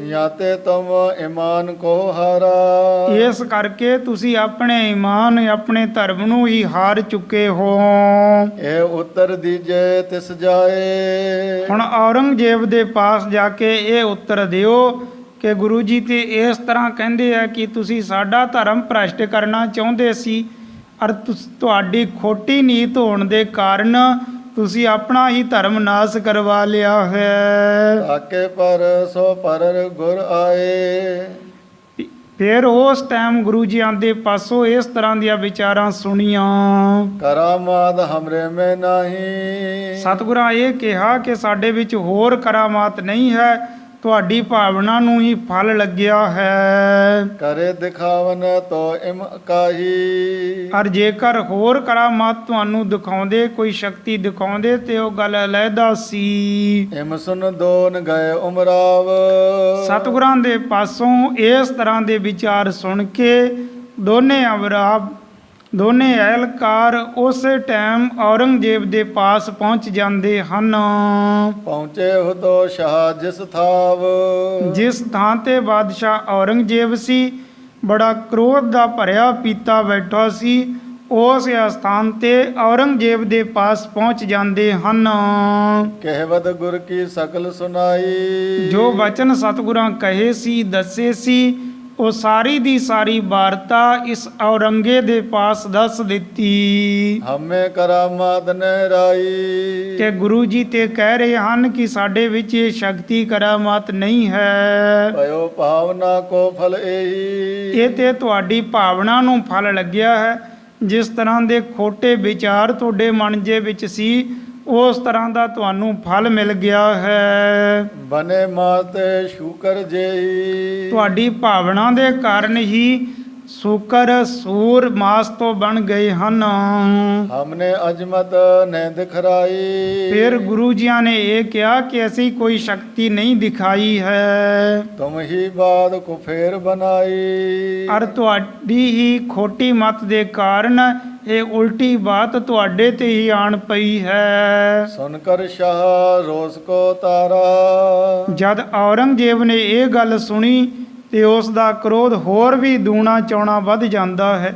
ਯਾਤੇ ਤੁਮ ਈਮਾਨ ਕੋ ਹਾਰਾ। ਇਸ ਕਰਕੇ ਤੁਸੀਂ ਆਪਣੇ ਈਮਾਨ ਆਪਣੇ ਧਰਮ ਨੂੰ ਹੀ ਹਾਰ ਚੁੱਕੇ ਹੋ। ਇਹ ਉੱਤਰ ਦੀਜੇ ਤਿਸ ਜਾਏ। ਹੁਣ ਔਰੰਗਜ਼ੇਬ ਦੇ ਪਾਸ ਜਾ ਕੇ ਇਹ ਉੱਤਰ ਦਿਓ ਕਿ ਗੁਰੂ ਜੀ ਤੇ ਇਸ ਤਰ੍ਹਾਂ ਕਹਿੰਦੇ ਆ ਕਿ ਤੁਸੀਂ ਸਾਡਾ ਧਰਮ ਭ੍ਰਸ਼ਟ ਕਰਨਾ ਚਾਹੁੰਦੇ ਸੀ, ਔਰ ਤੁਹਾਡੀ ਖੋਟੀ ਨੀਤ ਹੋਣ ਦੇ ਕਾਰਨ ਤੁਸੀਂ ਆਪਣਾ ਹੀ ਧਰਮ ਨਾਸ ਕਰਵਾ ਲਿਆ ਹੈ। ਤਾਕੇ ਪਰ ਸੋ ਪਰਰ ਗੁਰ ਆਏ। ਫਿਰ ਉਸ ਟਾਈਮ ਗੁਰੂ ਜੀਆਂ ਦੇ ਪਾਸੋਂ ਇਸ ਤਰ੍ਹਾਂ ਦੀਆਂ ਵਿਚਾਰਾਂ ਸੁਣੀਆਂ। ਕਰਾਮਾਤ ਹਮਰੇ ਮੈਂ ਨਹੀਂ। ਸਤਿਗੁਰਾਂ ਇਹ ਕਿਹਾ ਕਿ ਸਾਡੇ ਵਿੱਚ ਹੋਰ ਕਰਾਮਾਤ ਨਹੀਂ ਹੈ, ਤੁਹਾਡੀ ਭਾਵਨਾ ਨੂੰ ਹੀ ਫਲ ਲੱਗਿਆ ਹੈ। ਕਰੇ ਦਿਖਾਵਨ ਤੋ ਇਮ ਕਾਹੀ। ਔਰ ਜੇਕਰ ਹੋਰ ਕਰਾਮਾਤ ਤੁਹਾਨੂੰ ਦਿਖਾਉਂਦੇ, ਕੋਈ ਸ਼ਕਤੀ ਦਿਖਾਉਂਦੇ ਤੇ ਉਹ ਗੱਲ ਅਲੱਗਾ ਸੀ। ਇਮ ਸੁਨ ਦੋਨ ਗਏ ਉਮਰਾਵ। ਸਤਿਗੁਰਾਂ ਦੇ ਪਾਸੋਂ ਇਸ ਤਰ੍ਹਾਂ ਦੇ ਵਿਚਾਰ ਸੁਣ ਕੇ ਦੋਨੇ ਅਵਰਾਬ ਦੋਨੇ ਅਹਿਲਕਾਰ ਉਸੇ ਟਾਈਮ ਔਰੰਗਜ਼ੇਬ ਦੇ ਪਾਸ ਪਹੁੰਚ ਜਾਂਦੇ ਹਨ। ਪਹੁੰਚੇ ਹੋ ਤੋ ਸ਼ਾਹ ਜਿਸ ਥਾਵ। ਜਿਸ ਥਾਂ ਤੇ ਬਾਦਸ਼ਾਹ ਔਰੰਗਜ਼ੇਬ ਸੀ, ਬੜਾ ਕ੍ਰੋਧ ਦਾ ਭਰਿਆ ਪੀਤਾ ਬੈਠਾ ਸੀ, ਉਸ ਸਥਾਨ ਤੇ ਔਰੰਗਜ਼ੇਬ ਦੇ ਪਾਸ ਪਹੁੰਚ ਜਾਂਦੇ ਹਨ। ਕਹਿਵਤ ਗੁਰ ਕੀ ਸਕਲ ਸੁਨਾਈ। ਜੋ ਵਚਨ ਸਤਿਗੁਰਾਂ ਕਹੇ ਸੀ, ਦੱਸੇ ਸੀ, ਉਹ ਸਾਰੀ ਦੀ ਸਾਰੀ ਵਾਰਤਾ ਇਸ ਔਰੰਗੇ ਦੇ ਪਾਸ ਦੱਸ ਦਿੱਤੀ। ਹਮੇ ਕਰਾਮਾਤ ਨਹਿਰਾਈ। ਕਿ ਗੁਰੂ ਜੀ ਤੇ ਕਹਿ ਰਹੇ ਹਨ ਕਿ ਸਾਡੇ ਵਿੱਚ ਇਹ ਸ਼ਕਤੀ ਕਰਾਮਾਤ ਨਹੀਂ ਹੈ। ਭਇਓ ਭਾਵਨਾ ਕੋ ਫਲ ਇਹੀ। ਇਹ ਤੇ ਤੁਹਾਡੀ ਭਾਵਨਾ ਨੂੰ ਫਲ ਲੱਗਿਆ ਹੈ। ਜਿਸ ਤਰ੍ਹਾਂ ਦੇ ਖੋਟੇ ਵਿਚਾਰ ਤੁਹਾਡੇ ਮਨ ਦੇ ਵਿੱਚ ਸੀ, ਉਸ ਤਰ੍ਹਾਂ ਦਾ ਤੁਹਾਨੂੰ ਫਲ ਮਿਲ ਗਿਆ ਹੈ। ਬਨੇ ਮਾਤੇ ਸ਼ੂਕਰ ਜੇਈ। ਤੁਹਾਡੀ ਭਾਵਨਾ ਦੇ ਕਾਰਨ ਹੀ ਸ਼ੂਕਰ ਸੂਰ ਮਾਸ ਤੋਂ ਬਣ ਗਏ ਹਨ। ਹਮਨੇ ਅਜਮਤ ਨੇ ਦਿਖਰਾਈ। ਫਿਰ ਗੁਰੂ ਜੀਆਂ ਨੇ ਇਹ ਕਿਹਾ ਕਿ ਅਸੀਂ ਕੋਈ ਸ਼ਕਤੀ ਨਹੀਂ ਦਿਖਾਈ ਹੈ, ਤੁਮ ਹੀ ਬਾਦ ਕੋ ਫੇਰ ਬਣਾਈ। ਔਰ ਤੁਹਾਡੀ ਹੀ ਖੋਟੀ ਮਤ ਦੇ ਕਾਰਨ ਇਹ ਉਲਟੀ ਬਾਤ ਤੁਹਾਡੇ ਤੇ ਹੀ ਆਣ ਪਈ ਹੈ। ਸੁਨ ਕਰ ਸ਼ਾਹ ਰੋਸ ਕੋ ਤਾਰਾ। ਜਦ ਔਰੰਗਜ਼ੇਬ ਨੇ ਇਹ ਗੱਲ ਸੁਣੀ ਤੇ ਉਸ ਦਾ ਕ੍ਰੋਧ ਹੋਰ ਵੀ ਦੂਣਾ ਚੌਣਾ ਵੱਧ ਜਾਂਦਾ ਹੈ।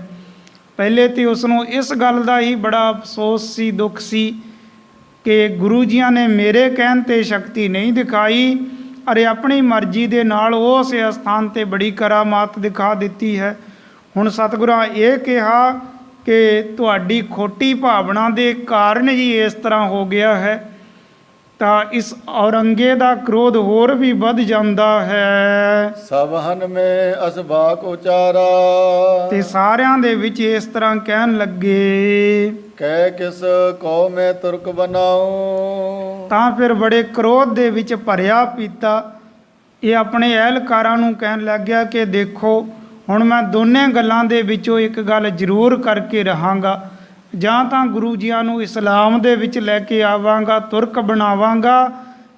ਪਹਿਲੇ ਤੇ ਉਸ ਨੂੰ ਇਸ ਗੱਲ ਦਾ ਹੀ ਬੜਾ ਅਫਸੋਸ ਸੀ, ਦੁੱਖ ਸੀ ਕਿ ਗੁਰੂ ਜੀਆਂ ਨੇ ਮੇਰੇ ਕਹਿਣ ਤੇ ਸ਼ਕਤੀ ਨਹੀਂ ਦਿਖਾਈ, ਅਰੇ ਆਪਣੀ ਮਰਜ਼ੀ ਦੇ ਨਾਲ ਉਸ ਸਥਾਨ ਤੇ ਬੜੀ ਕਰਾਮਾਤ ਦਿਖਾ ਦਿੱਤੀ ਹੈ। ਹੁਣ ਸਤਿਗੁਰਾਂ ਇਹ ਕਿਹਾ ਕਿ ਤੁਹਾਡੀ ਖੋਟੀ ਭਾਵਨਾ ਦੇ ਕਾਰਨ ਹੀ ਇਸ ਤਰ੍ਹਾਂ ਹੋ ਗਿਆ ਹੈ, ਤਾਂ ਇਸ ਔਰੰਗੇ ਦਾ ਕ੍ਰੋਧ ਹੋਰ ਵੀ ਵੱਧ ਜਾਂਦਾ ਹੈ। ਸਭ ਹਨ ਮੇ ਅਸਬਾਕ ਉਚਾਰਾ। ਤੇ ਸਾਰਿਆਂ ਦੇ ਵਿੱਚ ਇਸ ਤਰ੍ਹਾਂ ਕਹਿਣ ਲੱਗੇ, ਕਹਿ ਕਿਸ ਕੋ ਮੈਂ ਤੁਰਕ ਬਣਾਉ। ਤਾਂ ਫਿਰ ਬੜੇ ਕ੍ਰੋਧ ਦੇ ਵਿੱਚ ਭਰਿਆ ਪੀਤਾ ਇਹ ਆਪਣੇ ਅਹਿਲਕਾਰਾਂ ਨੂੰ ਕਹਿਣ ਲੱਗਿਆ ਕਿ ਦੇਖੋ, ਹੁਣ ਮੈਂ ਦੋਨੇ ਗੱਲਾਂ ਦੇ ਵਿੱਚੋਂ ਇੱਕ ਗੱਲ ਜ਼ਰੂਰ ਕਰਕੇ ਰਹਾਂਗਾ, ਜਾਂ ਤਾਂ ਗੁਰੂ ਜੀਆਂ ਨੂੰ ਇਸਲਾਮ ਦੇ ਵਿੱਚ ਲੈ ਕੇ ਆਵਾਂਗਾ, ਤੁਰਕ ਬਣਾਵਾਂਗਾ,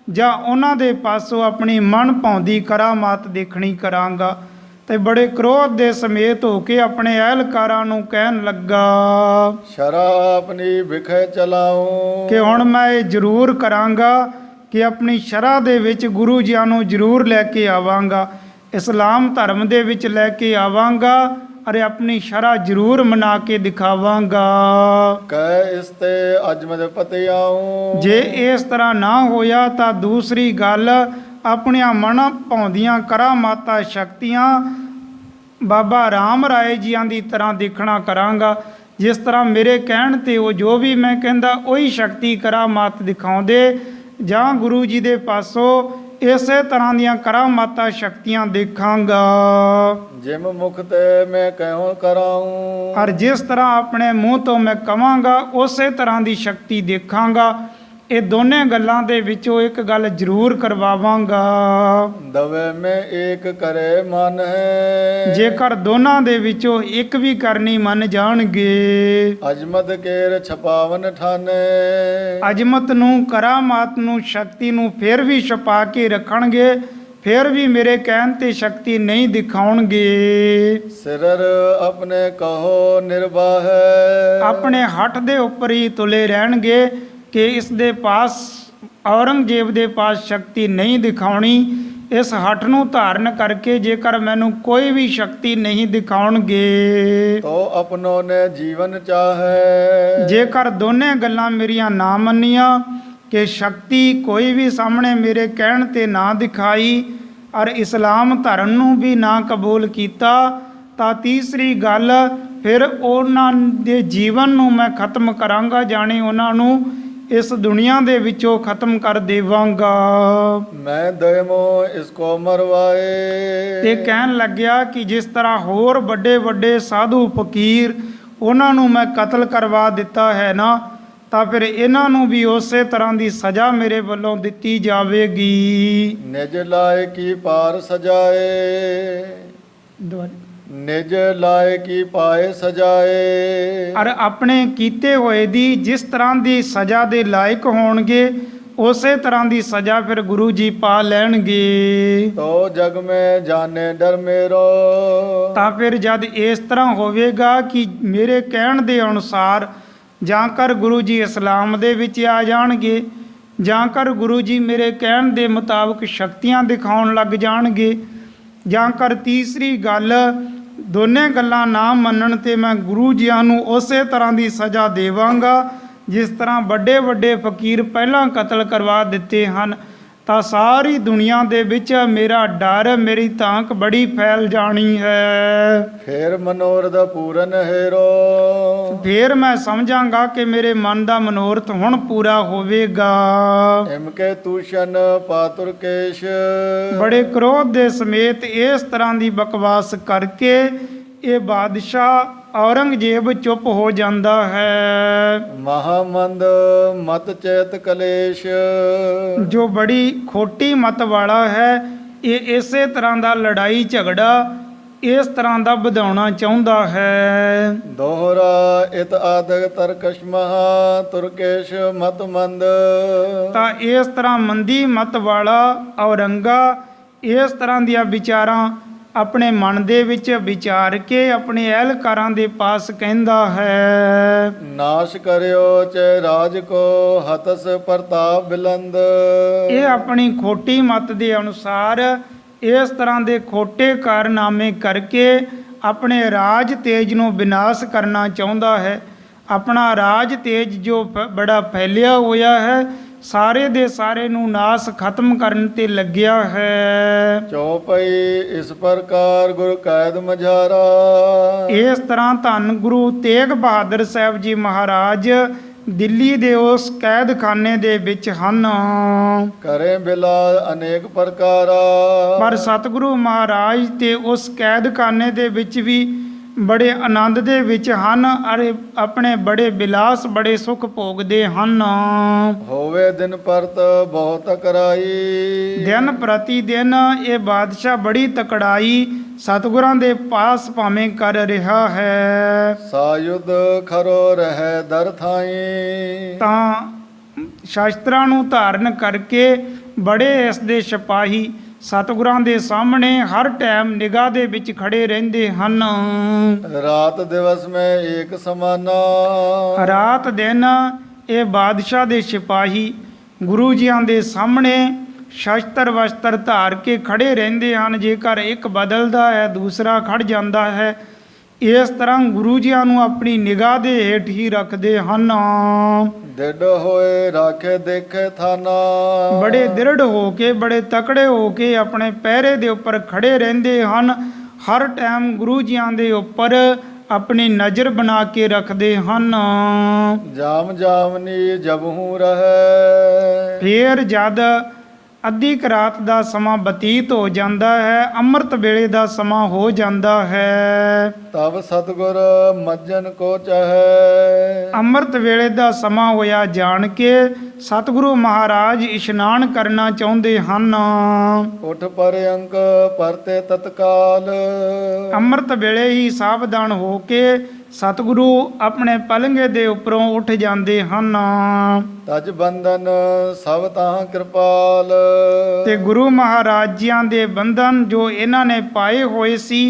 ਜਾਂ ਉਹਨਾਂ ਦੇ ਪਾਸੋਂ ਆਪਣੀ ਮਨ ਭਾਉਂਦੀ ਕਰਾਮਾਤ ਦੇਖਣੀ ਕਰਾਂਗਾ। ਤੇ ਬੜੇ ਕ੍ਰੋਧ ਦੇ ਸਮੇਤ ਹੋ ਕੇ ਆਪਣੇ ਅਹਿਲਕਾਰਾਂ ਨੂੰ ਕਹਿਣ ਲੱਗਾ ਸ਼ਰਾ ਆਪਣੀ ਵਿਖੇ ਚਲਾਉ। ਕਿ ਹੁਣ ਮੈਂ ਇਹ ਜ਼ਰੂਰ ਕਰਾਂਗਾ ਕਿ ਆਪਣੀ ਸ਼ਰ੍ਹਾ ਦੇ ਵਿੱਚ ਗੁਰੂ ਜੀਆਂ ਨੂੰ ਜ਼ਰੂਰ ਲੈ ਕੇ ਆਵਾਂਗਾ, ਇਸਲਾਮ ਧਰਮ ਦੇ ਵਿੱਚ ਲੈ ਕੇ ਆਵਾਂਗਾ, ਅਰੇ ਆਪਣੀ ਸ਼ਰ੍ਹਾ ਜ਼ਰੂਰ ਮਨਾ ਕੇ ਦਿਖਾਵਾਂਗਾ। ਕਹਿ ਇਸ ਤੇ ਅਜਮਦ ਪਤੇ ਆਉ। ਜੇ ਇਸ ਤਰ੍ਹਾਂ ਨਾ ਹੋਇਆ ਤਾਂ ਦੂਸਰੀ ਗੱਲ ਆਪਣੀਆਂ ਮਨ ਭਾਉਂਦੀਆਂ ਕਰਾਮਾਤਾਂ ਸ਼ਕਤੀਆਂ ਬਾਬਾ ਰਾਮ ਰਾਏ ਜੀਆਂ ਦੀ ਤਰ੍ਹਾਂ ਦੇਖਣਾ ਕਰਾਂਗਾ। ਜਿਸ ਤਰ੍ਹਾਂ ਮੇਰੇ ਕਹਿਣ ਤੇ ਉਹ ਜੋ ਵੀ ਮੈਂ ਕਹਿੰਦਾ ਉਹੀ ਸ਼ਕਤੀ ਕਰਾਮਾਤ ਦਿਖਾਉਂਦੇ, ਜਾਂ ਗੁਰੂ ਜੀ ਦੇ ਪਾਸੋਂ ਇਸੇ ਤਰ੍ਹਾਂ ਦੀਆਂ ਕਰਾਮਾਤਾਂ ਸ਼ਕਤੀਆਂ ਦੇਖਾਂਗਾ। ਜਿਮ ਮੁਖ ਤੇ ਮੈਂ ਕਹਿਉ ਕਰਾਉ। ਔਰ ਜਿਸ ਤਰ੍ਹਾਂ ਆਪਣੇ ਮੂੰਹ ਤੋਂ ਮੈਂ ਕਵਾਂਗਾ ਉਸੇ ਤਰ੍ਹਾਂ ਦੀ ਸ਼ਕਤੀ ਦੇਖਾਂਗਾ। ਇਹ ਦੋਨੇ ਗੱਲਾਂ ਦੇ ਵਿੱਚੋਂ ਇੱਕ ਗੱਲ ਜ਼ਰੂਰ ਕਰਵਾਵਾਂਗਾ। ਦਵੇ ਮੈਂ ਏਕ ਕਰੇ ਮਨ ਹੈ। ਜੇਕਰ ਦੋਨਾਂ ਦੇ ਵਿੱਚੋਂ ਇੱਕ ਵੀ ਕਰਨੀ ਮੰਨ ਜਾਣਗੇ। ਅਜਮਤ ਕੇਰ ਛਪਾਵਨ ਠਾਨੇ। ਅਜਮਤ ਨੂੰ ਕਰਾਮਾਤ ਨੂੰ ਸ਼ਕਤੀ ਨੂੰ ਫਿਰ ਵੀ ਛਪਾ ਕੇ ਰੱਖਣਗੇ, ਫਿਰ ਵੀ ਮੇਰੇ ਕਹਿਣ ਤੇ ਸ਼ਕਤੀ ਨਹੀਂ ਦਿਖਾਉਣਗੇ। ਸਿਰਰ ਆਪਣੇ ਕਹੋ ਨਿਰਵਾਹ। ਆਪਣੇ ਹੱਠ ਦੇ ਉੱਪਰ ਹੀ ਤੁਲੇ ਰਹਿਣਗੇ ਕਿ ਇਸ ਦੇ ਪਾਸ ਔਰੰਗਜ਼ੇਬ ਦੇ ਪਾਸ ਸ਼ਕਤੀ ਨਹੀਂ ਦਿਖਾਉਣੀ। ਇਸ ਹੱਠ ਨੂੰ ਧਾਰਨ ਕਰਕੇ ਜੇਕਰ ਮੈਨੂੰ ਕੋਈ ਵੀ ਸ਼ਕਤੀ ਨਹੀਂ ਦਿਖਾਉਣਗੇ ਤੋ ਆਪਣੋ ਨੇ ਜੀਵਨ ਚਾਹੇ। ਜੇਕਰ ਦੋਨੇ ਗੱਲਾਂ ਮੇਰੀਆਂ ਨਾ ਮੰਨੀਆਂ ਕਿ ਸ਼ਕਤੀ ਕੋਈ ਵੀ ਸਾਹਮਣੇ ਮੇਰੇ ਕਹਿਣ ਤੇ ਨਾ ਦਿਖਾਈ ਔਰ ਇਸਲਾਮ ਧਰਮ ਨੂੰ ਵੀ ਨਾ ਕਬੂਲ ਕੀਤਾ, ਤਾਂ ਤੀਸਰੀ ਗੱਲ ਫਿਰ ਉਹਨਾਂ ਦੇ ਜੀਵਨ ਨੂੰ ਮੈਂ ਖਤਮ ਕਰਾਂਗਾ, ਜਾਣੀ ਉਹਨਾਂ ਨੂੰ ਇਸ ਦੁਨੀਆ ਦੇ ਵਿੱਚੋਂ ਖਤਮ ਕਰ ਦੇਵਾਂਗਾ। ਮੈਂ ਦਇਮੋ ਇਸ ਕੋ ਮਰਵਾਏ। ਤੇ ਕਹਿਣ ਲੱਗਿਆ ਕਿ ਜਿਸ ਤਰ੍ਹਾਂ ਹੋਰ ਵੱਡੇ ਵੱਡੇ ਸਾਧੂ ਫਕੀਰ ਉਹਨਾਂ ਨੂੰ ਮੈਂ ਕਤਲ ਕਰਵਾ ਦਿੱਤਾ ਹੈ ਨਾ, ਤਾਂ ਫਿਰ ਇਹਨਾਂ ਨੂੰ ਵੀ ਉਸੇ ਤਰ੍ਹਾਂ ਦੀ ਸਜ਼ਾ ਮੇਰੇ ਵੱਲੋਂ ਦਿੱਤੀ ਜਾਵੇਗੀ। ਨਿਜ ਲਾਇ ਕੀ ਪਾਰ ਸਜਾਏ। ਨਿਜ ਲਾਇ ਕੀ ਪਾਏ ਸਜਾਏ। ਔਰ ਆਪਣੇ ਕੀਤੇ ਹੋਏ ਦੀ ਜਿਸ ਤਰ੍ਹਾਂ ਦੀ ਸਜ਼ਾ ਦੇ ਲਾਇਕ ਹੋਣਗੇ ਉਸੇ ਤਰ੍ਹਾਂ ਦੀ ਸਜ਼ਾ ਫਿਰ ਗੁਰੂ ਜੀ ਪਾ ਲੈਣਗੇ। ਤੋ ਜਗ ਮੈਂ ਜਾਣੇ ਡਰ ਮੇਰੋ। ਤਾਂ ਫਿਰ ਜਦ ਇਸ ਤਰ੍ਹਾਂ ਹੋਵੇਗਾ ਕਿ ਮੇਰੇ ਕਹਿਣ ਦੇ ਅਨੁਸਾਰ ਜਾਂ ਕਰ ਗੁਰੂ ਜੀ ਇਸਲਾਮ ਦੇ ਵਿੱਚ ਆ ਜਾਣਗੇ, ਜਾਂ ਕਰ ਗੁਰੂ ਜੀ ਮੇਰੇ ਕਹਿਣ ਦੇ ਮੁਤਾਬਕ ਸ਼ਕਤੀਆਂ ਦਿਖਾਉਣ ਲੱਗ ਜਾਣਗੇ, ਜਾਂ ਕਰ ਤੀਸਰੀ ਗੱਲ ਦੋਨੇ ਗੱਲਾਂ ਨਾ ਮੰਨਣ ਤੇ ਮੈਂ ਗੁਰੂ ਜੀਆਂ ਨੂੰ ਉਸੇ ਤਰ੍ਹਾਂ ਦੀ ਸਜ਼ਾ ਦੇਵਾਂਗਾ ਜਿਸ ਤਰ੍ਹਾਂ ਵੱਡੇ ਵੱਡੇ ਫਕੀਰ ਪਹਿਲਾਂ ਕਤਲ ਕਰਵਾ ਦਿੱਤੇ ਹਨ। ਤਾਂ ਸਾਰੀ ਦੁਨੀਆ ਦੇ ਵਿੱਚ ਮੇਰਾ ਡਰ, ਮੇਰੀ ਤਾਂਕ ਬੜੀ ਫੈਲ ਜਾਣੀ ਹੈ। ਫੇਰ ਮਨੋਰਥ ਪੂਰਨ ਹੈਰੋ। ਫੇਰ ਮੈਂ ਸਮਝਾਂਗਾ ਕਿ ਮੇਰੇ ਮਨ ਦਾ ਮਨੋਰਥ ਹੁਣ ਪੂਰਾ ਹੋਵੇਗਾ। ਇਮਕੇ ਤੂਸ਼ਨ ਪਾਤੁਰ ਕੇਸ਼। ਬੜੇ ਕ੍ਰੋਧ ਦੇ ਸਮੇਤ ਇਸ ਤਰ੍ਹਾਂ ਦੀ ਬਕਵਾਸ ਕਰਕੇ ਇਹ ਬਾਦਸ਼ਾਹ ਔਰੰਗਜ਼ੇਬ ਚੁੱਪ ਹੋ ਜਾਂਦਾ ਹੈ। ਮਹਾਮੰਦ ਮਤ ਚੇਤ ਕਲੇਸ਼। ਜੋ ਬੜੀ ਖੋਟੀ ਮਤ ਵਾਲਾ ਹੈ, ਇਹ ਇਸੇ ਤਰ੍ਹਾਂ ਦਾ ਲੜਾਈ ਝਗੜਾ ਇਸ ਤਰ੍ਹਾਂ ਦਾ ਵਧਾਉਣਾ ਚਾਹੁੰਦਾ ਹੈ। ਦੋਹਰਾ ਇਤ ਆਦਿ ਤਰਕਸ਼ ਮਹਾ ਤੁਰਕੇਸ਼ ਮਤ ਮੰਦ। ਤਾਂ ਇਸ ਤਰ੍ਹਾਂ ਮੰਦੀ ਮਤ ਵਾਲਾ ਔਰੰਗਾ ਇਸ ਤਰ੍ਹਾਂ ਦੀਆਂ ਵਿਚਾਰਾਂ ਆਪਣੇ ਮਨ ਦੇ ਵਿੱਚ ਵਿਚਾਰ ਕੇ ਆਪਣੇ ਅਹਿਲਕਾਰਾਂ ਦੇ ਪਾਸ ਕਹਿੰਦਾ ਹੈ। ਨਾਸ਼ ਕਰਿਓ ਚੈ ਰਾਜ ਕੋ ਹਤਸ ਪ੍ਰਤਾਪ ਬਿਲੰਦ। ਇਹ ਆਪਣੀ ਖੋਟੀ ਮਤ ਦੇ ਅਨੁਸਾਰ ਇਸ ਤਰ੍ਹਾਂ ਦੇ ਖੋਟੇ ਕਾਰਨਾਮੇ ਕਰਕੇ ਆਪਣੇ ਰਾਜ ਤੇਜ ਨੂੰ ਵਿਨਾਸ਼ ਕਰਨਾ ਚਾਹੁੰਦਾ ਹੈ। ਆਪਣਾ ਰਾਜ ਤੇਜ ਜੋ ਬੜਾ ਫੈਲਿਆ ਹੋਇਆ ਹੈ, ਸਾਰੇ ਦੇ ਸਾਰੇ ਨੂੰ ਨਾਸ ਖਤਮ ਕਰਨ ਤੇ ਲੱਗਿਆ ਹੈ। ਚੌਪਈ ਇਸ ਪ੍ਰਕਾਰ ਗੁਰ ਕੈਦ ਮਝਾਰਾ। ਇਸ ਤਰ੍ਹਾਂ ਧੰਨ ਗੁਰੂ ਤੇਗ ਬਹਾਦਰ ਸਾਹਿਬ ਜੀ ਮਹਾਰਾਜ ਦਿੱਲੀ ਦੇ ਉਸ ਕੈਦਖਾਨੇ ਦੇ ਵਿੱਚ ਹਨ। ਕਰੇ ਬਿਲਾ ਅਨੇਕ ਪ੍ਰਕਾਰਾ। ਪਰ ਸਤਿਗੁਰੂ ਮਹਾਰਾਜ ਤੇ ਉਸ ਕੈਦਖਾਨੇ ਦੇ ਵਿੱਚ ਵੀ ਬੜੇ ਆਨੰਦ ਦੇ ਵਿੱਚ ਹਨ, ਅਰੇ ਆਪਣੇ ਬੜੇ ਬਿਲਾਸ ਬੜੇ ਸੁਖ ਭੋਗਦੇ ਹਨ। ਹੋਵੇ ਦਿਨ ਪਰਤ ਬਹੁਤ ਕਰਾਈ। ਦਿਨ ਪ੍ਰਤੀ ਦਿਨ ਇਹ ਬਾਦਸ਼ਾਹ ਬੜੀ ਤਕੜਾਈ ਸਤਿਗੁਰਾਂ ਦੇ ਪਾਸ ਭਾਵੇਂ ਕਰ ਰਿਹਾ ਹੈ। ਸਾਯੁਧ ਖਰੋ ਰਹਿ ਦਰ ਥਾਈ। ਤਾਂ ਸ਼ਾਸਤਰਾਂ ਨੂੰ ਧਾਰਨ ਕਰਕੇ ਬੜੇ ਇਸ ਦੇ ਸਿਪਾਹੀ ਸਤਿਗੁਰਾਂ ਦੇ ਸਾਹਮਣੇ ਹਰ ਟਾਈਮ ਨਿਗਾਹ ਦੇ ਵਿੱਚ ਖੜੇ ਰਹਿੰਦੇ ਹਨ। ਰਾਤ ਦਿਵਸ ਮੈਂ ਏਕ ਸਮਾਨਾ। ਰਾਤ ਦਿਨ ਇਹ ਬਾਦਸ਼ਾਹ ਦੇ ਸਿਪਾਹੀ ਗੁਰੂ ਜੀਆਂ ਦੇ ਸਾਹਮਣੇ ਸ਼ਸਤਰ ਵਸਤਰ ਧਾਰ ਕੇ ਖੜੇ ਰਹਿੰਦੇ ਹਨ। ਜੇਕਰ ਇੱਕ ਬਦਲਦਾ ਹੈ ਦੂਸਰਾ ਖੜ ਜਾਂਦਾ ਹੈ। ਇਸ ਤਰ੍ਹਾਂ ਗੁਰੂ ਜੀਆਂ ਨੂੰ ਆਪਣੀ ਨਿਗਾਹ ਦੇ ਹੇਠ ਹੀ ਰੱਖਦੇ ਹਨ। ਡਿੱਡ ਹੋਏ ਰਾਖੇ ਦੇਖੇ ਥਾਨਾ। ਬੜੇ ਦ੍ਰਿੜ ਹੋ ਕੇ ਬੜੇ ਤਕੜੇ ਹੋ ਕੇ ਆਪਣੇ ਪਹਿਰੇ ਦੇ ਉੱਪਰ ਖੜੇ ਰਹਿੰਦੇ ਹਨ। ਹਰ ਟਾਈਮ ਗੁਰੂ ਜੀਆਂ ਦੇ ਉੱਪਰ ਆਪਣੀ ਨਜ਼ਰ ਬਣਾ ਕੇ ਰੱਖਦੇ ਹਨ। ਜਾਮ ਜਾਮਨੀ ਜਬਹੂ ਰਹੇ। ਫੇਰ ਜਦ ਅੱਧੀ ਕੁ ਰਾਤ ਦਾ ਸਮਾਂ ਬਤੀਤ ਹੋ ਜਾਂਦਾ ਹੈ, ਅੰਮ੍ਰਿਤ ਵੇਲੇ ਦਾ ਸਮਾਂ ਹੋ ਜਾਂਦਾ ਹੈ, ਤਬ ਸਤਿਗੁਰ ਮੱਜਨ ਕੋ ਚਾਹੈ। ਅੰਮ੍ਰਿਤ ਵੇਲੇ ਦਾ ਸਮਾਂ ਹੋਇਆ ਜਾਣ ਕੇ ਸਤਿਗੁਰੂ ਮਹਾਰਾਜ ਇਸ਼ਨਾਨ ਕਰਨਾ ਚਾਹੁੰਦੇ ਹਨ। ਉਠ ਪਰ ਅੰਕ ਪਰਤੇ ਤਤਕਾਲ। ਅੰਮ੍ਰਿਤ ਵੇਲੇ ਹੀ ਸਾਵਧਾਨ ਹੋ ਕੇ ਸਤਿਗੁਰੂ ਆਪਣੇ ਪਲੰਘੇ ਦੇ ਉੱਪਰੋਂ ਉੱਠ ਜਾਂਦੇ ਹਨ। ਤਜ ਬੰਧਨ ਸਭ ਤਾਂ ਕਿਰਪਾਲ। ਤੇ ਗੁਰੂ ਮਹਾਰਾਜ ਜੀਆਂ ਦੇ ਬੰਧਨ ਜੋ ਇਹਨਾਂ ਨੇ ਪਾਏ ਹੋਏ ਸੀ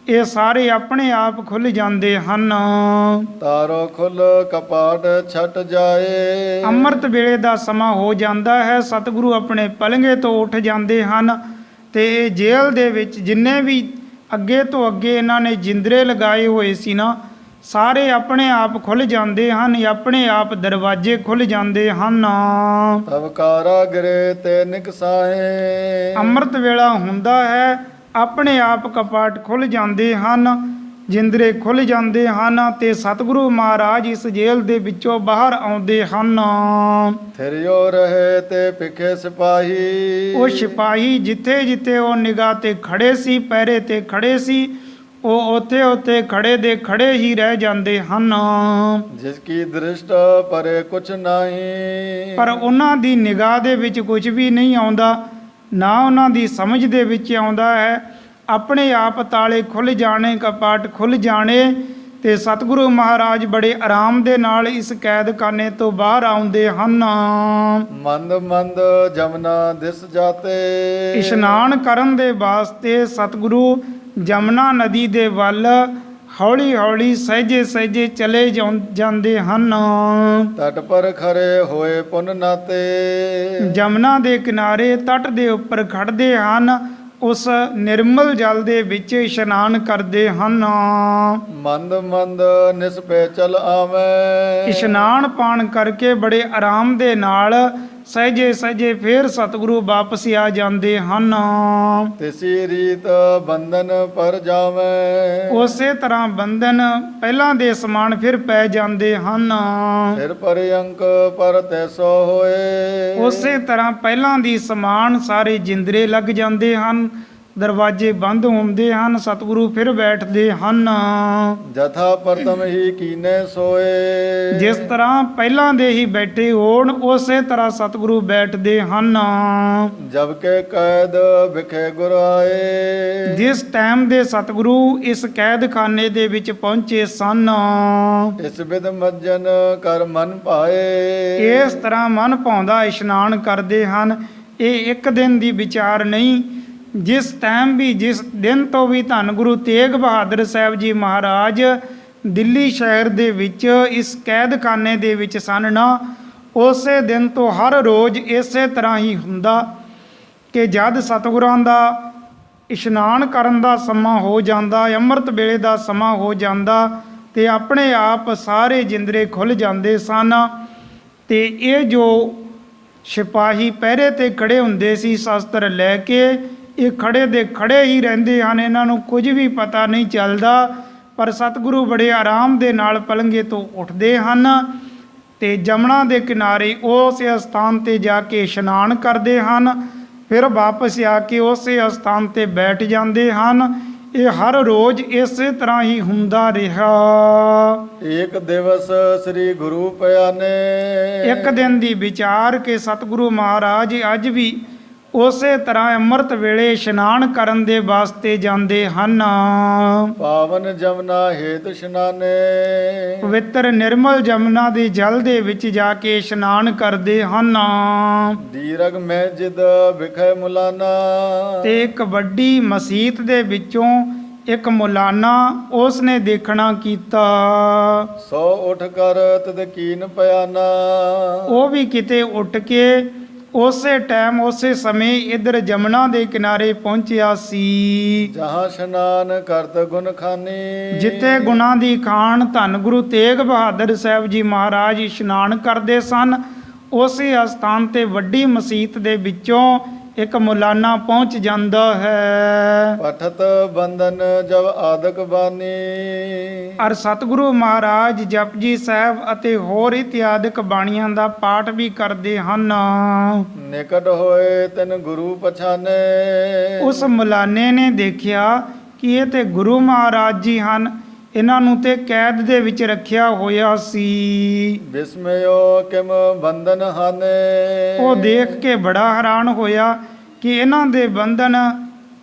ਇਹ ਸਾਰੇ ਆਪਣੇ ਆਪ ਖੁੱਲ ਜਾਂਦੇ ਹਨ। ਤਾਰੋ ਖੁੱਲ ਕਪਾਟ ਛਟ ਜਾਏ। ਅੰਮ੍ਰਿਤ ਵੇਲੇ ਦਾ ਸਮਾਂ ਹੋ ਜਾਂਦਾ ਹੈ, ਸਤਿਗੁਰੂ ਆਪਣੇ ਪਲੰਘੇ ਤੋਂ ਉੱਠ ਜਾਂਦੇ ਹਨ ਤੇ ਜੇਲ੍ਹ ਦੇ ਵਿੱਚ ਜਿੰਨੇ ਵੀ ਅੱਗੇ ਤੋਂ ਅੱਗੇ ਇਹਨਾਂ ਨੇ ਜਿੰਦਰੇ ਲਗਾਏ ਹੋਏ ਸੀ ਨਾ ਸਾਰੇ ਆਪਣੇ ਆਪ ਖੁੱਲ ਜਾਂਦੇ ਹਨ, ਆਪਣੇ ਆਪ ਦਰਵਾਜ਼ੇ ਖੁੱਲ ਜਾਂਦੇ ਹਨ। ਤਬ ਕਾਰਾਗਰੇ ਤੇ ਨਿਕਸਾਏ। ਅੰਮ੍ਰਿਤ ਵੇਲਾ ਹੁੰਦਾ ਹੈ, ਆਪਣੇ ਆਪ ਕਪਾਟ ਖੁੱਲ ਜਾਂਦੇ ਹਨ, ਜਿੰਦਰੇ ਖੁੱਲ ਜਾਂਦੇ ਹਨ ਤੇ ਸਤਿਗੁਰੂ ਮਹਾਰਾਜ ਇਸ ਜੇਲ੍ਹ ਦੇ ਵਿੱਚੋਂ ਬਾਹਰ ਆਉਂਦੇ ਹਨ। ਥਿਰਿਓ ਰਹੇ ਤੇ ਪਿਖੇ ਸਿਪਾਹੀ। ਉਹ ਸਿਪਾਹੀ ਜਿੱਥੇ ਜਿੱਥੇ ਉਹ ਨਿਗਾਹ ਤੇ ਖੜੇ ਸੀ, ਪਹਿਰੇ ਤੇ ਖੜੇ ਸੀ, ਉਹ ਉੱਥੇ ਉੱਥੇ ਖੜੇ ਦੇ ਖੜੇ ਹੀ ਰਹਿ ਜਾਂਦੇ ਹਨ। ਜਿਸ ਕੀ ਦ੍ਰਿਸ਼ਟ ਪਰੇ ਕੁਛ ਨਹੀਂ। ਪਰ ਉਹਨਾਂ ਦੀ ਨਿਗਾਹ ਦੇ ਵਿੱਚ ਕੁਝ ਵੀ ਨਹੀਂ ਆਉਂਦਾ, ਨਾ ਉਹਨਾਂ ਦੀ ਸਮਝ ਦੇ ਵਿੱਚ ਆਉਂਦਾ ਹੈ। ਆਪਣੇ ਆਪ ਤਾਲੇ ਖੁੱਲ ਜਾਣੇ, ਕਪਾਟ ਖੁੱਲ ਜਾਣੇ ਤੇ ਸਤਿਗੁਰੂ ਮਹਾਰਾਜ ਬੜੇ ਆਰਾਮ ਦੇ ਨਾਲ ਇਸ ਕੈਦਖਾਨੇ ਤੋਂ ਬਾਹਰ ਆਉਂਦੇ ਹਨ। ਮੰਦ ਮੰਦ ਜਮਨਾ ਦਿਸ ਜਾਤੇ। ਇਸ਼ਨਾਨ ਕਰਨ ਦੇ ਵਾਸਤੇ ਸਤਿਗੁਰੂ ਜਮਨਾ ਨਦੀ ਦੇ ਵੱਲ ਹੌਲੀ ਹੌਲੀ ਸਹਿਜੇ ਸਹਿਜੇ ਚਲੇ ਜਾਂਦੇ ਹਨ। ਤਟ ਪਰ ਖਰੇ ਹੋਏ ਪੁੰਨ ਨਾਤੇ। ਜਮਨਾ ਦੇ ਕਿਨਾਰੇ ਤਟ ਦੇ ਉੱਪਰ ਖੜਦੇ ਹਨ, ਉਸ ਨਿਰਮਲ ਜਲ ਦੇ ਵਿੱਚ ਇਸ਼ਨਾਨ ਕਰਦੇ ਹਨ। ਮੰਦ ਮੰਦ ਨਿਸਪੇ ਚਲ ਆਵੇਂ। ਇਸ਼ਨਾਨ ਪਾਣ ਕਰਕੇ ਬੜੇ ਆਰਾਮ ਦੇ ਨਾਲ ਸਹਿਜੇ ਸਹਿਜੇ ਫੇਰ ਸਤਿਗੁਰੂ ਵਾਪਸ ਆ ਜਾਂਦੇ ਹਨ। ਤਿਸੀ ਰੀਤ ਬੰਧਨ ਪਰ ਜਾਵੇਂ। ਉਸੇ ਤਰ੍ਹਾਂ ਬੰਧਨ ਪਹਿਲਾਂ ਦੇ ਸਮਾਨ ਫਿਰ ਪੈ ਜਾਂਦੇ ਹਨ। ਫਿਰ ਪਰ ਅੰਕ ਪਰ ਤੈਸੋ ਹੋਏ। ਉਸੇ ਤਰ੍ਹਾਂ ਪਹਿਲਾਂ ਦੀ ਸਮਾਨ ਸਾਰੇ ਜਿੰਦਰੇ ਲੱਗ ਜਾਂਦੇ ਹਨ, ਦਰਵਾਜ਼ੇ ਬੰਦ ਹੁੰਦੇ ਹਨ, ਸਤਿਗੁਰੂ ਫਿਰ ਬੈਠਦੇ ਹਨ। ਜਥਾ ਪ੍ਰਥਮ ਹੀ ਕੀਨੇ ਸੋਏ। ਜਿਸ ਤਰ੍ਹਾਂ ਪਹਿਲਾਂ ਦੇ ਹੀ ਬੈਠੇ ਹੋਣ ਉਸੇ ਤਰ੍ਹਾਂ ਸਤਿਗੁਰੂ ਬੈਠਦੇ ਹਨ। ਜਬ ਕੇ ਕੈਦ ਵਿਖੇ ਗੁਰ ਆਏ। ਜਿਸ ਟਾਈਮ ਦੇ ਸਤਿਗੁਰੂ ਇਸ ਕੈਦਖਾਨੇ ਦੇ ਵਿੱਚ ਪਹੁੰਚੇ ਸਨ, ਇਸ ਵਿਦ ਮੱਜਨ ਕਰ ਮਨ ਭਾਏ। ਇਸ ਤਰ੍ਹਾਂ ਮਨ ਭਾਉਂਦਾ ਇਸ਼ਨਾਨ ਕਰਦੇ ਹਨ। ਇਹ ਇੱਕ ਦਿਨ ਦੀ ਵਿਚਾਰ ਨਹੀਂ, ਜਿਸ ਟਾਈਮ ਵੀ ਜਿਸ ਦਿਨ ਤੋਂ ਵੀ ਧੰਨ ਗੁਰੂ ਤੇਗ ਬਹਾਦਰ ਸਾਹਿਬ ਜੀ ਮਹਾਰਾਜ ਦਿੱਲੀ ਸ਼ਹਿਰ ਦੇ ਵਿੱਚ ਇਸ ਕੈਦਖਾਨੇ ਦੇ ਵਿੱਚ ਸਨ ਨਾ, ਉਸੇ ਦਿਨ ਤੋਂ ਹਰ ਰੋਜ਼ ਇਸੇ ਤਰ੍ਹਾਂ ਹੀ ਹੁੰਦਾ ਕਿ ਜਦ ਸਤਿਗੁਰਾਂ ਦਾ ਇਸ਼ਨਾਨ ਕਰਨ ਦਾ ਸਮਾਂ ਹੋ ਜਾਂਦਾ, ਅੰਮ੍ਰਿਤ ਵੇਲੇ ਦਾ ਸਮਾਂ ਹੋ ਜਾਂਦਾ ਤੇ ਆਪਣੇ ਆਪ ਸਾਰੇ ਜਿੰਦਰੇ ਖੁੱਲ ਜਾਂਦੇ ਸਨ। ਤੇ ਇਹ ਜੋ ਸਿਪਾਹੀ ਪਹਿਰੇ ਤੇ ਖੜੇ ਹੁੰਦੇ ਸੀ ਸ਼ਸਤਰ ਲੈ ਕੇ, ਇਹ ਖੜੇ ਦੇ ਖੜੇ ਹੀ ਰਹਿੰਦੇ ਹਨ, ਇਹਨਾਂ ਨੂੰ ਕੁਝ ਵੀ ਪਤਾ ਨਹੀਂ ਚੱਲਦਾ। ਪਰ ਸਤਿਗੁਰੂ ਬੜੇ ਆਰਾਮ ਦੇ ਨਾਲ ਪਲੰਘੇ ਤੋਂ ਉੱਠਦੇ ਹਨ ਤੇ ਜਮਨਾ ਦੇ ਕਿਨਾਰੇ ਉਸੇ ਸਥਾਨ ਤੇ ਜਾ ਕੇ ਇਸ਼ਨਾਨ ਕਰਦੇ ਹਨ, ਫਿਰ ਵਾਪਸ ਆ ਕੇ ਉਸੇ ਸਥਾਨ ਤੇ ਬੈਠ ਜਾਂਦੇ ਹਨ। ਇਹ ਹਰ ਰੋਜ਼ ਇਸੇ ਤਰ੍ਹਾਂ ਹੀ ਹੁੰਦਾ ਰਿਹਾ। ਇੱਕ ਦਿਵਸ ਸ੍ਰੀ ਗੁਰੂ ਪਿਆਨੇ। ਇੱਕ ਦਿਨ ਦੀ ਵਿਚਾਰ ਕੇ ਸਤਿਗੁਰੂ ਮਹਾਰਾਜ ਅੱਜ ਵੀ ਉਸੇ ਤਰ੍ਹਾਂ ਅੰਮ੍ਰਿਤ ਵੇਲੇ ਇਸ਼ਨਾਨ ਕਰਨ ਦੇ ਵਾਸਤੇ ਜਾਂਦੇ ਹਨ। ਪਾਵਨ ਜਮਨਾ ਹੇਤ ਇਸ਼ਨਾਨੇ, ਪਵਿੱਤਰ ਨਿਰਮਲ ਜਮਨਾ ਦੇ ਜਲ ਦੇ ਵਿੱਚ ਜਾ ਕੇ ਇਸ਼ਨਾਨ ਕਰਦੇ ਹਨ। ਦੀਰਘ ਮਹਿਜਿਦ ਵਿਖੇ ਮੁਲਾਨਾ, ਤੇ ਇੱਕ ਵੱਡੀ ਮਸੀਤ ਦੇ ਵਿੱਚੋਂ ਇੱਕ ਮੁਲਾਨਾ ਉਸ ਨੇ ਦੇਖਣਾ ਕੀਤਾ। ਸੋ ਉਠ ਕਰ ਤਦ ਕੀਨ ਪਿਆਨਾ, ਉਹ ਵੀ ਕਿਤੇ ਉੱਠ ਕੇ ਉਸੇ ਟਾਈਮ ਉਸੇ ਸਮੇਂ ਇੱਧਰ ਜਮਨਾ ਦੇ ਕਿਨਾਰੇ ਪਹੁੰਚਿਆ ਸੀ, ਜਹਾਂ ਇਸ਼ਨਾਨ ਕਰਤ ਗੁਣ ਖਾਨੀ, ਜਿੱਥੇ ਗੁਣਾਂ ਦੀ ਖਾਣ ਧੰਨ ਗੁਰੂ ਤੇਗ ਬਹਾਦਰ ਸਾਹਿਬ ਜੀ ਮਹਾਰਾਜ ਇਸ਼ਨਾਨ ਕਰਦੇ ਸਨ। ਉਸੇ ਅਸਥਾਨ ਤੇ ਵੱਡੀ ਮਸੀਤ ਦੇ ਵਿੱਚੋਂ ਇੱਕ ਮੁਲਾਨਾ ਪਹੁੰਚ ਜਾਂਦਾ ਹੈ। ਪਠਤ ਬੰਦਨ ਜਬ ਆਦਿਕ ਬਾਨੀ, ਔਰ ਸਤਿਗੁਰੂ ਮਹਾਰਾਜ ਜਪਜੀ ਸਾਹਿਬ ਅਤੇ ਹੋਰ ਇਤਿਆਦਿਕ ਬਾਣੀਆਂ ਦਾ ਪਾਠ ਵੀ ਕਰਦੇ ਹਨ। ਨਿਕਟ ਹੋਏ ਤਿਨ ਗੁਰੂ ਪਛਾਨੇ, ਉਸ ਮੁਲਾਨੇ ਨੇ ਦੇਖਿਆ ਕਿ ਇਹ ਤੇ ਗੁਰੂ ਮਹਾਰਾਜ ਜੀ ਹਨ, ਇਹਨਾਂ ਨੂੰ ਤੇ ਕੈਦ ਦੇ ਵਿੱਚ ਰੱਖਿਆ ਹੋਇਆ ਸੀ। ਬਿਸਮਿਓ ਕਿਮ ਬੰਧਨ ਹਾਨੇ, ਉਹ ਦੇਖ ਕੇ ਬੜਾ ਹੈਰਾਨ ਹੋਇਆ ਕਿ ਇਹਨਾਂ ਦੇ ਬੰਧਨ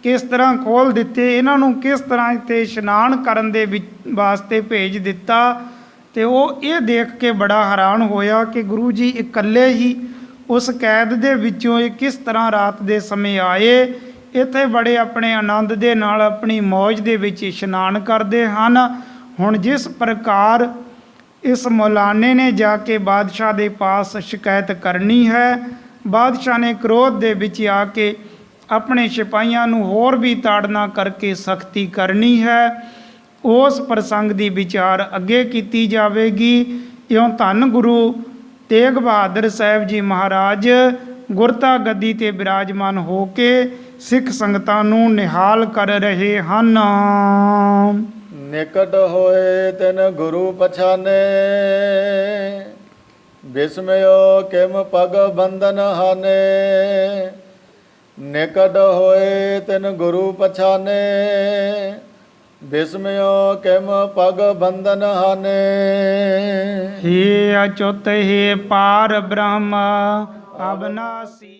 ਕਿਸ ਤਰ੍ਹਾਂ ਖੋਲ ਦਿੱਤੇ, ਇਹਨਾਂ ਨੂੰ ਕਿਸ ਤਰ੍ਹਾਂ ਇੱਥੇ ਇਸ਼ਨਾਨ ਕਰਨ ਦੇ ਵਿੱਚ ਵਾਸਤੇ ਭੇਜ ਦਿੱਤਾ। ਤੇ ਉਹ ਇਹ ਦੇਖ ਕੇ ਬੜਾ ਹੈਰਾਨ ਹੋਇਆ ਕਿ ਗੁਰੂ ਜੀ ਇਕੱਲੇ ਹੀ ਉਸ ਕੈਦ ਦੇ ਵਿੱਚੋਂ ਇਹ ਕਿਸ ਤਰ੍ਹਾਂ ਰਾਤ ਦੇ ਸਮੇਂ ਆਏ, ਇੱਥੇ ਬੜੇ ਆਪਣੇ ਆਨੰਦ ਦੇ ਨਾਲ ਆਪਣੀ ਮੌਜ ਦੇ ਵਿੱਚ ਇਸ਼ਨਾਨ ਕਰਦੇ ਹਨ। ਹੁਣ ਜਿਸ ਪ੍ਰਕਾਰ ਇਸ ਮੌਲਾਨੇ ਨੇ ਜਾ ਕੇ ਬਾਦਸ਼ਾਹ ਦੇ ਪਾਸ ਸ਼ਿਕਾਇਤ ਕਰਨੀ ਹੈ, ਬਾਦਸ਼ਾਹ ਨੇ ਕ੍ਰੋਧ ਦੇ ਵਿੱਚ ਆ ਕੇ ਆਪਣੇ ਸਿਪਾਹੀਆਂ ਨੂੰ ਹੋਰ ਵੀ ਤਾੜਨਾ ਕਰਕੇ ਸਖਤੀ ਕਰਨੀ ਹੈ। ਉਸ ਪ੍ਰਸੰਗ ਦੀ ਵਿਚਾਰ ਅੱਗੇ ਕੀਤੀ ਜਾਵੇਗੀ। ਇਉਂ ਧੰਨ ਗੁਰੂ ਤੇਗ ਬਹਾਦਰ ਸਾਹਿਬ ਜੀ ਮਹਾਰਾਜ ਗੁਰਤਾ ਗੱਦੀ ਤੇ ਬਿਰਾਜਮਾਨ ਹੋ ਕੇ ਸਿੱਖ ਸੰਗਤਾਂ ਨੂੰ ਨਿਹਾਲ ਕਰ ਰਹੇ ਹਨ। ਨਿਕਟ ਹੋਏ ਤਿਨ ਗੁਰੂ ਪਛਾਨੇ, ਬਿਸਮਿਓ ਕਿਮ ਪਗ ਬੰਧਨ ਹਾਨੇ, ਨਿਕਟ ਹੋਏ ਤਿਨ ਗੁਰੂ ਪਛਾਨੇ, ਬਿਸਮਿਓ ਕਿਮ ਪਗ ਬੰਧਨ ਹਾਨੇ। ਹੇ ਅਚੁੱਤ ਹੇ ਪਾਰ ਬ੍ਰਹਮ ਅਬਨਾਸੀ।